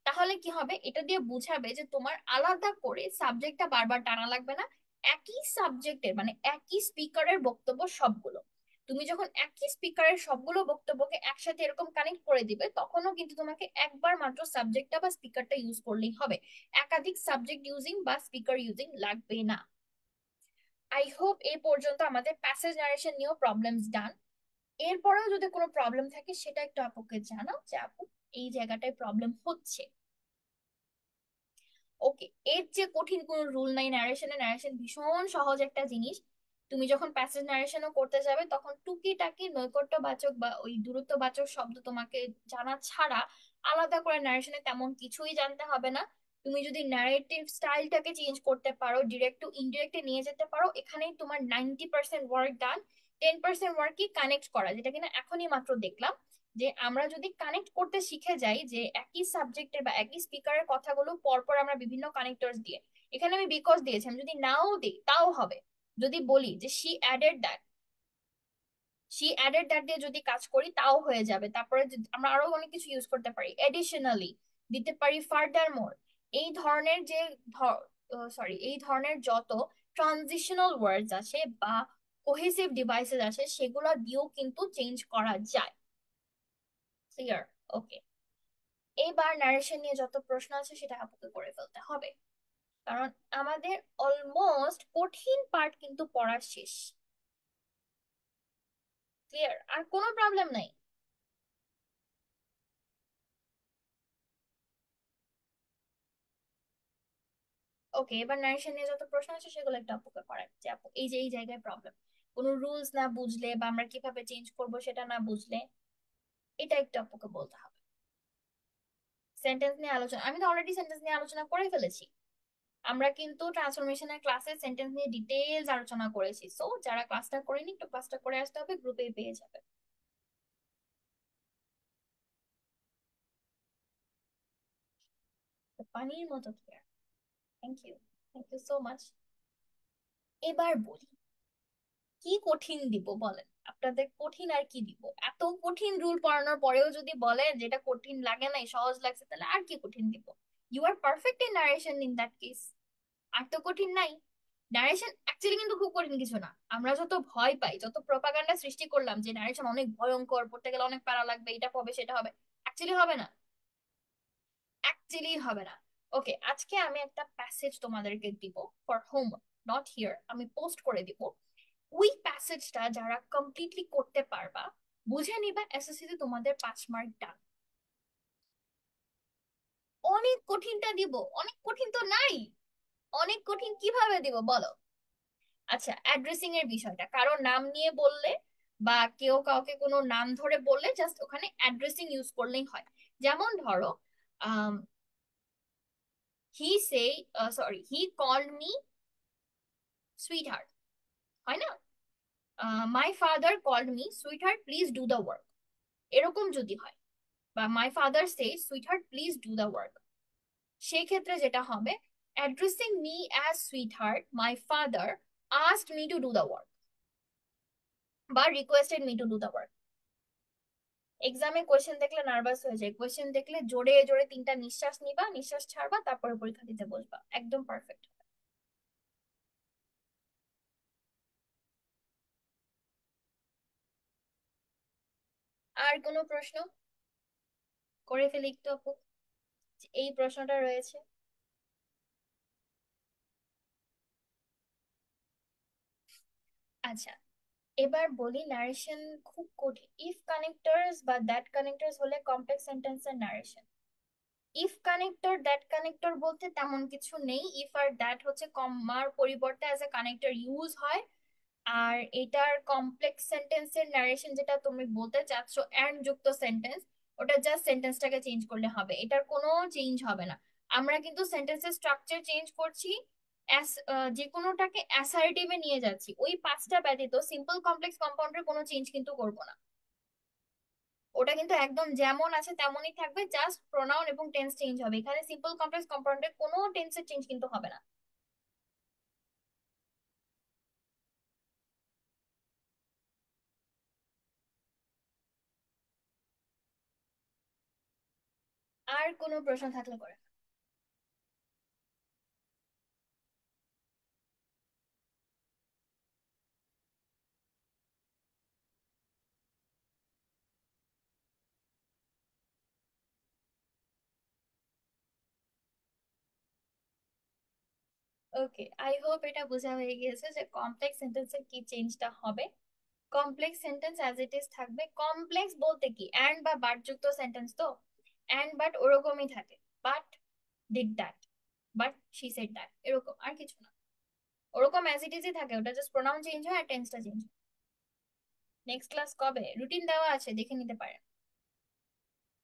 তাহলে কি হবে, এটা দিয়ে বুঝাবে যে তোমার আলাদা করে সাবজেক্টটা বারবার টানা লাগবে না, একই সাবজেক্টের মানে একই স্পিকারের বক্তব্য সবগুলো, তুমি যখন একই স্পিকারের সবগুলো বক্তব্যকে একসাথে এরকম কানেক্ট করে দিবে তখনও কিন্তু তোমাকে একবার মাত্র সাবজেক্টটা বা স্পিকারটা ইউজ করলেই হবে, একাধিক সাবজেক্ট ইউজিং বা স্পিকার ইউজিং লাগবে না। আই হোপ এই পর্যন্ত আমাদের প্যাসেজ নারেশন নিয়েও প্রবলেমস ডান। এরপরেও যদি কোনো প্রবলেম থাকে সেটা একটু আপুকে জানাও যে আপু এই জায়গাটায় প্রবলেম হচ্ছে। ওকে, এর যে কঠিন কোনো রুল নাই ন্যারেশনে, ন্যারেশন ভীষণ সহজ একটা জিনিস, তুমি যখন প্যাসেজ নারেশনও করতে যাবে তখন টুকিটাকি নৈকট্যবাচক বা ওই দূরত্ববাচক শব্দ তোমাকে জানা ছাড়া আলাদা করে নারেশনে তেমন কিছুই জানতে হবে না। তুমি যদি ন্যারেটিভ স্টাইলটাকে চেঞ্জ করতে পারো, ডিরেক্ট টু ইনডিরেক্টে নিয়ে যেতে পারো, এখানেই তোমার 90% ওয়ার্ক ডান। 10% ওয়ার্ক কি কানেক্ট করা, যেটা কিনা এখনই মাত্র দেখলাম যে আমরা যদি কানেক্ট করতে শিখে যাই, যে একই সাবজেক্টের বা একই স্পিকারের কথাগুলো পরপর আমরা বিভিন্ন কানেক্টরস দিয়ে, এখানে আমি বিকজ দিয়েছি, আমি যদি নাও দিই তাও হবে। যদি বলি যে শি অ্যাডেড দ্যাট দিয়ে যদি কাজ করি তাও হয়ে যাবে। তারপরে আমরা আরো অনেক কিছু ইউজ করতে পারি, এডিশনালি দিতে পারি, ফার্দার মোর। এই ধরনের যে এই ধরনের যত ট্রানজিশনাল ওয়ার্ডস আছে বা কোহেসিভ ডিভাইসেস আছে সেগুলো দিয়েও কিন্তু চেঞ্জ করা যায়। ক্লিয়ার? ওকে, এবার নারেশন নিয়ে যত প্রশ্ন আছে সেটা আপুকে করে ফেলতে হবে, কারণ আমাদের অলমোস্ট কঠিন পার্ট কিন্তু পড়া শেষ। ক্লিয়ার? আর কোনো প্রবলেম নাই। ওকে, এবার নারেশন নিয়ে যত প্রশ্ন আছে সেগুলো একটা আপুকে করার, যে আপু এই যে এই জায়গায় প্রবলেম, কোনো রুলস না বুঝলে বা আমরা কিভাবে চেঞ্জ করব সেটা না বুঝলে, এটা একটু আপুকে বলতে হবে। সেন্টেন্স নিয়ে আলোচনা, আমি তো অলরেডি সেন্টেন্স নিয়ে আলোচনা করে ফেলেছি। আমরা কিন্তু ট্রান্সফরমেশনের ক্লাসে সেন্টেন্স নিয়ে ডিটেইলস আলোচনা করেছি, সো যারা ক্লাসটা করেনি একটু ক্লাসটা করে আসতে হবে, গ্রুপে পেয়ে যাবে। তো পানির মতো clear. Thank you, thank you so much. এবার বলি, কি কঠিন দিব বলেন? আপনাদের কঠিন আর কি দিব? এত কঠিন রুল পড়ানোর পরেও যদি বলেন যেটা কঠিন লাগে নাই, সহজ লাগছে, তাহলে আর কি কঠিন দিব? You are perfect in narration in that case. আর তো কঠিন নাই। নারেশন অ্যাকচুয়ালি কিন্তু খুব কঠিন কিছু না। আমরা যত ভয় পাই, যত প্রপাগান্ডা সৃষ্টি করলাম যে নারেশন অনেক ভয়ঙ্কর, পড়তে গেলে অনেক প্যারা লাগবে, এটা হবে সেটা হবে, অ্যাকচুয়ালি হবে না। অ্যাকচুয়ালি হবে না। ওকে, আজকে আমি একটা প্যাসেজ তোমাদেরকে দিব ফর হোমওয়ার্ক, নট হিয়ার, আমি পোস্ট করে দিব। ওই প্যাসেজটা যারা কমপ্লিটলি করতে পারবা, বুঝে নিবা, এসএসসি তে তোমাদের 5 মার্ক ডান। অনেক কঠিনটা দিব? অনেক কঠিন তো নাই। অনেক কঠিন কিভাবে দিব বলো? আচ্ছা, অ্যাড্রেসিং এর বিষয়টা, কারো নাম নিয়ে বললে বা কেউ কাউকে কোনো নাম ধরে বললে জাস্ট ওখানে অ্যাড্রেসিং ইউজ করলেই হয়। যেমন ধরো, he called me sweet heart, হয় না? My father called me sweet heart, please do the work, এরকম যদি হয়, বা my father say sweet heart please do the work, সেই ক্ষেত্রে যেটা হবে, addressing me as sweet heart, my father asked me to do the work, বা requested me to do the work. এক্সামে কোয়েশ্চেন দেখলে নার্ভাস হয়ে যায়, কোয়েশ্চেন দেখলে জোরে জোরে 3টা নিঃশ্বাস নিবা, নিঃশ্বাস ছাড়বা, তারপরে পরীক্ষা দিতে বসবা, একদম পারফেক্ট। আর কোনো প্রশ্ন করে ফেলি একটু আপু, এই প্রশ্নটা রয়েছে। আচ্ছা, এবার বলি নারেশন খুব কঠিন। ইফ কানেক্টরস বা দ্যাট কানেক্টরস হলে কমপ্লেক্স সেন্টেন্সের narration. If connector that connector বলতে তেমন কিছু নেই, ইফ আর দ্যাট হচ্ছে কমার পরিবর্তে অ্যাজ এ কানেক্টর ইউজ হয়। আর এটার কমপ্লেক্স সেন্টেন্সের নারেশন যেটা তুমি বলতে চাচ্ছ, অ্যান্ড যুক্ত সেন্টেন্স, ওটা জাস্ট সেন্টেন্সটাকে চেঞ্জ করলে হবে, এটার কোনো চেঞ্জ হবে না। আমরা কিন্তু সেন্টেন্সের স্ট্রাকচার চেঞ্জ করছি, যে কোনোটাকে অ্যাসার্টিভে নিয়ে যাচ্ছি, ওই 5টা ব্যতীত সিম্পল কমপ্লেক্স কম্পাউন্ডের কোনো চেঞ্জ কিন্তু করব না। ওটা কিন্তু একদম যেমন আছে তেমনই থাকবে, জাস্ট প্রোনাউন এবং টেন্স চেঞ্জ হবে, এখানে সিম্পল কমপ্লেক্স কম্পাউন্ডের কোনো টেন্সের চেঞ্জ কিন্তু হবে না। আর কোনো প্রশ্ন থাকলে করে। ওকে, আই হোপ এটা বোঝা হয়ে গিয়েছে যে কমপ্লেক্স সেন্টেন্সের কি চেঞ্জটা হবে। Complex sentence as it is থাকবে। কমপ্লেক্স বলতে কি, অ্যান্ড বা বাট যুক্ত সেন্টেন্স তো, অ্যান্ড বাট ওরকমই থাকে, but did that, but she said that, এরকম, আর কিছু না। ওরকম অ্যাজ ইট ইজই থাকে, ওটা জাস্ট প্রোনাউন চেঞ্জ হয় আর টেন্সটা চেঞ্জ হয়। নেক্সট ক্লাস কবে রুটিন দেওয়া আছে, দেখে নিতে পারেন,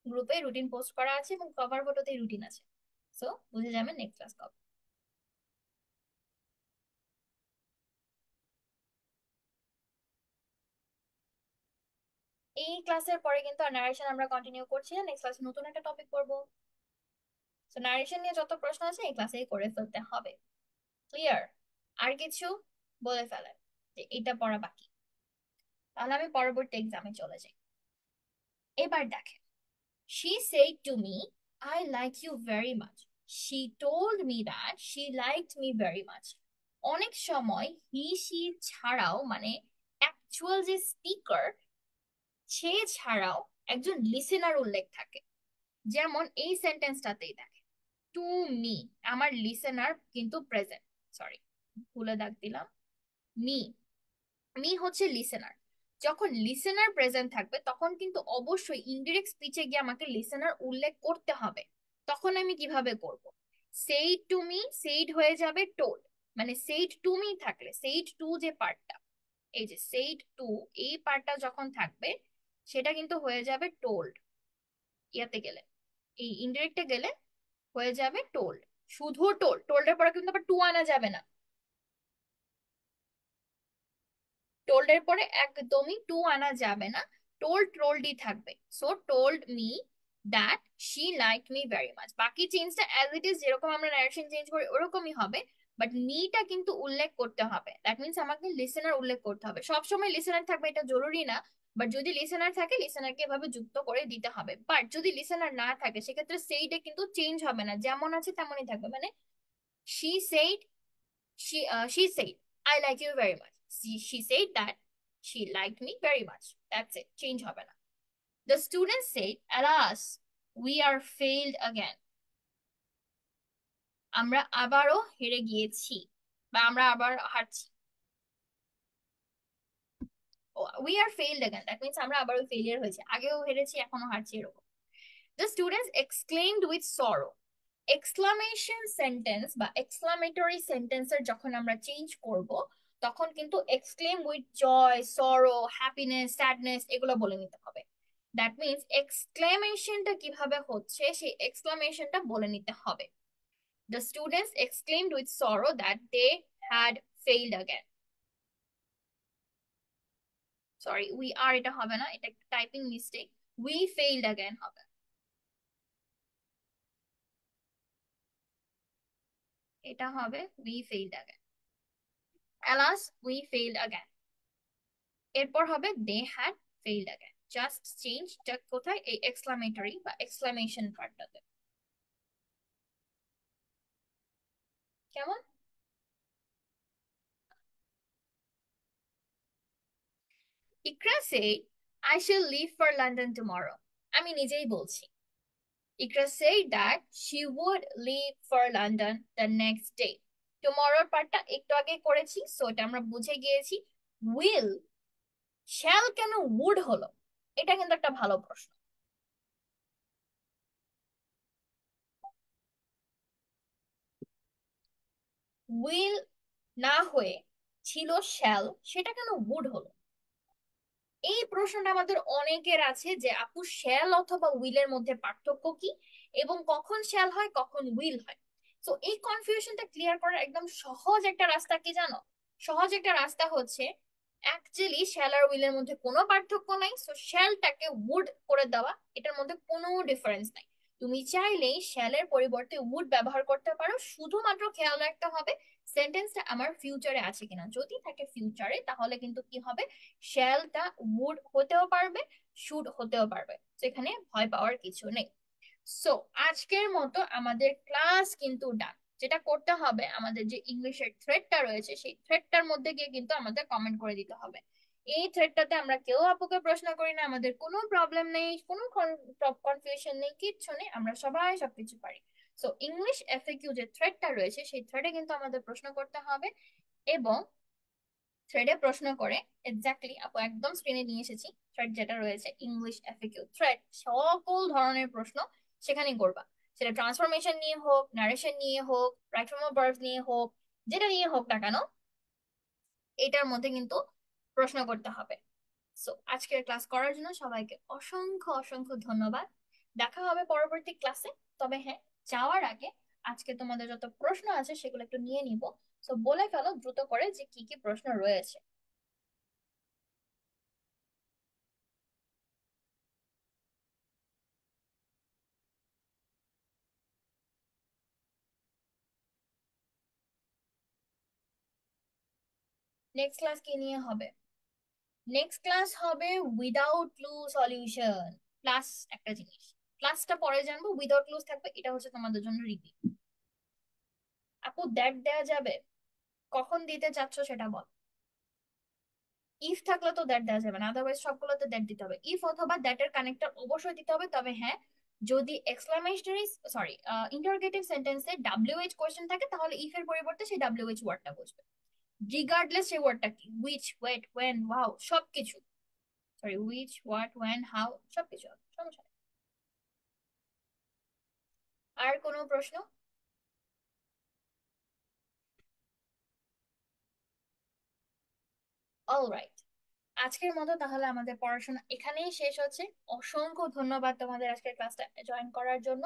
গ্রুপে রুটিন পোস্ট করা আছে এবং কভার ফটোতেই রুটিন আছে। সো বুঝে যাবেন নেক্সট ক্লাস কবে। এই ক্লাসের পরে কিন্তু আর নারেশন আমরা কন্টিনিউ করছি না, নেক্সট ক্লাসে নতুন একটা টপিক করবো। তো নারেশন নিয়ে যত প্রশ্ন আছে এই ক্লাসেই করে ফেলতে হবে। ক্লিয়ার? আর কিছু বলে ফেলেন যে এটা পড়া বাকি, তাহলে আমি পরবর্তী এক্সামে চলে যাই। এবার দেখেন, she said to me, I like you very much. She told me that she liked me very much. অনেক সময় হি সি ছাড়াও মানে অ্যাকচুয়াল যে স্পিকার সে ছাড়াও একজন লিসেনার উল্লেখ থাকে। যেমন এই সেন্টেন্সটাতেই দেখে, টু মি, আমার লিসেনার কিন্তু প্রেজেন্ট, সরি ভুলে দাগ দিলাম, মি, মি হচ্ছে লিসেনার। যখন লিসেনার প্রেজেন্ট থাকবে তখন কিন্তু অবশ্যই ইনডিরেক্ট স্পিচে গিয়ে আমাকে লিসেনার উল্লেখ করতে হবে। তখন আমি কিভাবে করব? সেইড টু মি, সেইড হয়ে যাবে টোল্ড, মানে সেইড টু মি থাকলে সেইড টু যে পার্টটা, এই যে সেইড টু এই পার্টটা যখন থাকবে সেটা কিন্তু হয়ে যাবে টোল্ড। ইয়াতে গেলে, এই ইনডিরেক্টে গেলে হয়ে যাবে টোল্ড। শুধু টোল্ড, টোল্ডের পরে কিন্তু আবার টু আনা যাবে না, টোল্ড এর পরে একদমই টু আনা যাবে না, টোল্ড টোল্ডই থাকবে। So told me that she like me very much, বাকি চেঞ্জটা অ্যাজ ইট ইজ যেরকম আমরা নারেশন চেঞ্জ করি ওরকমই হবে, বাট মিটা কিন্তু উল্লেখ করতে হবে। দ্যাট মিনস আমাকে লিসেনার উল্লেখ করতে হবে। সবসময় লিসেনার থাকবে এটা জরুরি না, বাট যদি লিসেনার থাকে লিসেনারকে এভাবে যুক্ত করে দিতে হবে। বাট যদি লিসেনার না থাকে সেক্ষেত্রে সেইটা কিন্তু চেঞ্জ হবে না, যেমন আছে তেমনই থাকবে। মানে she said, she said I like you very much, she said that she liked me very much, that's it, change হবে না। The student said, alas, we are failed again, আমরা আবারও হেরে গিয়েছি বা আমরা আবার হারছি। We are failed again, that means আমরা আবারও ফেলিয়ার হয়েছে, আগেও হেরেছি এখনো হারছি এরকম। The students exclaimed with sorrow, exclamation sentence বা এক্সক্লামেটরি সেন্টেন্সের যখন আমরা চেঞ্জ করব তখন কিন্তু এক্সক্লেম উইথ জয়, সরো, হ্যাপিনেস, স্যাডনেস এগুলো বলে নিতে হবে। দ্যাট মিনস এক্সক্লেমেশনটা কিভাবে হচ্ছে সেই এক্সক্লামেশনটা বলে নিতে হবে। The students exclaimed with sorrow that they had failed again, sorry we are এটা হবে না, এটা একটা typing mistake, we failed again হবে, এটা হবে we failed again. alas we failed again, এরপর হবে they had failed again, just চেঞ্জটা কোথায়, এই এক্সক্লামেটরি বা এক্সক্লামেশন পার্টটাতে। কেমন? ইকরা said I shall leave for London tomorrow, আমি নিজেই বলছি। ইকরা said that she would leave for London the next day, tomorrow পার্টটা একটু আগে করেছি সো এটা আমরা বুঝে গিয়েছি। will, shall কেন would হলো, এটা কিন্তু একটা ভালো প্রশ্ন। will না হয়ে ছিল শ্যাল, সেটা কেন would হলো? এই প্রশ্নটা আমাদের অনেকের আছে যে আপু শ্যাল অথবা উইলের মধ্যে পার্থক্য কি এবং কখন শ্যাল হয় কখন উইল হয়। তো এই কনফিউশনটা ক্লিয়ার করার একদম সহজ একটা রাস্তা কি জানো? সহজ একটা রাস্তা হচ্ছে অ্যাকচুয়ালি শ্যাল আর উইলের মধ্যে কোনো পার্থক্য নাই, সো শ্যালটাকে উড করে দেওয়া, এটার মধ্যে কোনো ডিফারেন্স নাই। তুমি চাইলেই শ্যালের পরিবর্তে উড ব্যবহার করতে পারো, শুধুমাত্র খেয়াল রাখতে হবে সেন্টেন্সটা আমার ফিউচারে আছে কিনা, যদি থাকে ফিউচারে তাহলে কিন্তু কি হবে, শ্যালটা উড হতেও পারবে, শুড হতেও পারবে, সেখানে ভয় পাওয়ার কিছু নেই। সো আজকের মতো আমাদের ক্লাস কিন্তু ডান। যেটা করতে হবে, আমাদের যে ইংলিশের থ্রেডটা রয়েছে সেই থ্রেডটার মধ্যে গিয়ে কিন্তু আমাদের কমেন্ট করে দিতে হবে। এই থ্রেডটাতে আমরা কেউ আপুকে প্রশ্ন করি না, আমাদের কোনো প্রবলেম নেই, কোনো কনফিউশন নেই, কিচ্ছু নেই, আমরা সবাই সবকিছু পারি। সো ইংলিশ এফএকিউ যে থ্রেডটা রয়েছে সেই থ্রেডে কিন্তু আমাদের প্রশ্ন করতে হবে, এবং থ্রেডে প্রশ্ন করে এক্স্যাক্টলি আপু একদম স্ক্রিনে নিয়ে এসেছি, থ্রেড যেটা রয়েছে ইংলিশ এফএকিউ থ্রেড, সকল ধরনের প্রশ্ন সেখানেই করবা। সেটা ট্রান্সফরমেশন নিয়ে হোক, নারেশন নিয়ে হোক, রাইট ফর্ম অফ ভার্বস নিয়ে হোক, যেটা নিয়ে হোক না কেন এটার মধ্যে কিন্তু প্রশ্ন করতে হবে। সো আজকের ক্লাস করার জন্য সবাইকে অসংখ্য অসংখ্য ধন্যবাদ। দেখা হবে পরবর্তী ক্লাসে। তবে হ্যাঁ, যাওয়ার আগে আজকে তোমাদের যত প্রশ্ন আছে সেগুলো একটু নিয়ে নিব। তো বলে ফেলো দ্রুত করে যে কি কি প্রশ্ন রয়েছে। নেক্সট ক্লাস কি নিয়ে হবে? নেক্সট ক্লাস হবে উইদাউট ক্লু সলিউশন প্লাস একটা জিনিস। ক্লাসটা পরে জানবো, উইদাউট ক্লুজ থাকবে, এটা হচ্ছে তোমাদের জন্য রিভিউ। আপু দ্যাট দেয়া যাবে? কখন দিতে চাচ্ছ সেটা বল। ইফ থাকলে তো দ্যাট দেওয়া যাবে না, আদারওয়াইজ সবগুলোতে দ্যাট দিতে হবে। ইফ অথবা দ্যাট এর কানেক্টর অবশ্যই দিতে হবে। তবে হ্যাঁ, যদি এক্সক্লামেশনারি সরি ইন্টারোগেটিভ সেন্টেন্সে ডাব্লিউএইচ কোশ্চেন থাকে তাহলে ইফ এর পরিবর্তে সেই ডাব্লিউএইচ ওয়ার্ডটা বসবে, রিগার্ডলেস সেই ওয়ার্ডটা কি, হুইচ, হোয়েট, ওয়েন, হাউ, সবকিছু। সরি, হুইচ, হোয়াট, ওয়েন, হাউ, সবকিছু হবে, সমস্যা নেই। আর কোনো প্রশ্ন? অলরাইট, আজকের মতো তাহলে আমাদের পড়াশোনা এখানেই শেষ হচ্ছে। অসংখ্য ধন্যবাদ তোমাদের আজকের ক্লাসটা জয়েন করার জন্য।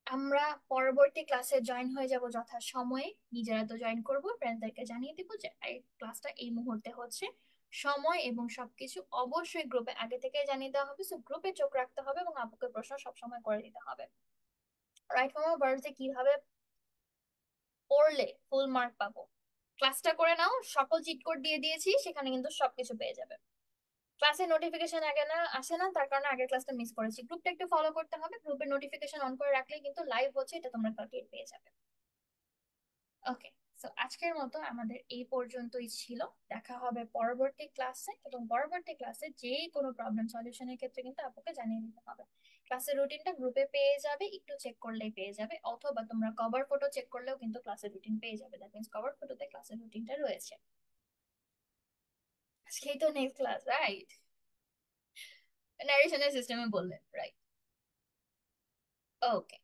আমরা পরবর্তী ক্লাসে জয়েন হয়ে যাব যথা সময়ে। নিজেরা তো জয়েন করবো, ফ্রেন্ডসদেরকে জানিয়ে দিব যে এই ক্লাসটা এই মুহূর্তে হচ্ছে। সময় এবং সবকিছু অবশ্যই গ্রুপে আগে থেকে জানিয়ে দেওয়া হবে, সো গ্রুপে চোখ রাখতে হবে এবং আপুকে প্রশ্ন সবসময় করে দিতে হবে। রাইট ফর্ম ভার্বসে কিভাবে পড়লে ফুল মার্ক পাবো, ক্লাসটা করে নাও। সকল চিট কোড দিয়ে দিয়েছি, সেখানে কিন্তু সবকিছু পেয়ে যাবে। ক্লাসের নোটিফিকেশন আগে না আসে না, তার কারণে আগের ক্লাসটা মিস করেছি। গ্রুপটা একটু ফলো করতে হবে, গ্রুপের নোটিফিকেশন অন করে রাখলে কিন্তু লাইভ হচ্ছে এটা তোমরা টের পেয়ে যাবে। ওকে, সো আজকের মতো আমাদের এই পর্যন্তই ছিল। দেখা হবে পরবর্তী ক্লাসে, এবং পরবর্তী ক্লাসে যে কোনো প্রবলেম সলিউশনের ক্ষেত্রে কিন্তু আপুকে জানিয়ে দিতে হবে। ক্লাসের রুটিনটা গ্রুপে পেয়ে যাবে, একটু চেক করলেই পেয়ে যাবে, অথবা তোমরা কভার ফটো চেক করলেও কিন্তু ক্লাসের রুটিন পেয়ে যাবে। দ্যাট মিন্স কভার ফটোতে ক্লাসের রুটিনটা রয়েছে। আজকেই তো নেক্সট ক্লাস, রাইট? ন্যারেশনের সিস্টেমে বললে, রাইট? ওকে,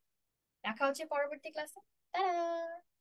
দেখা হচ্ছে পরবর্তী ক্লাসে। টাটা।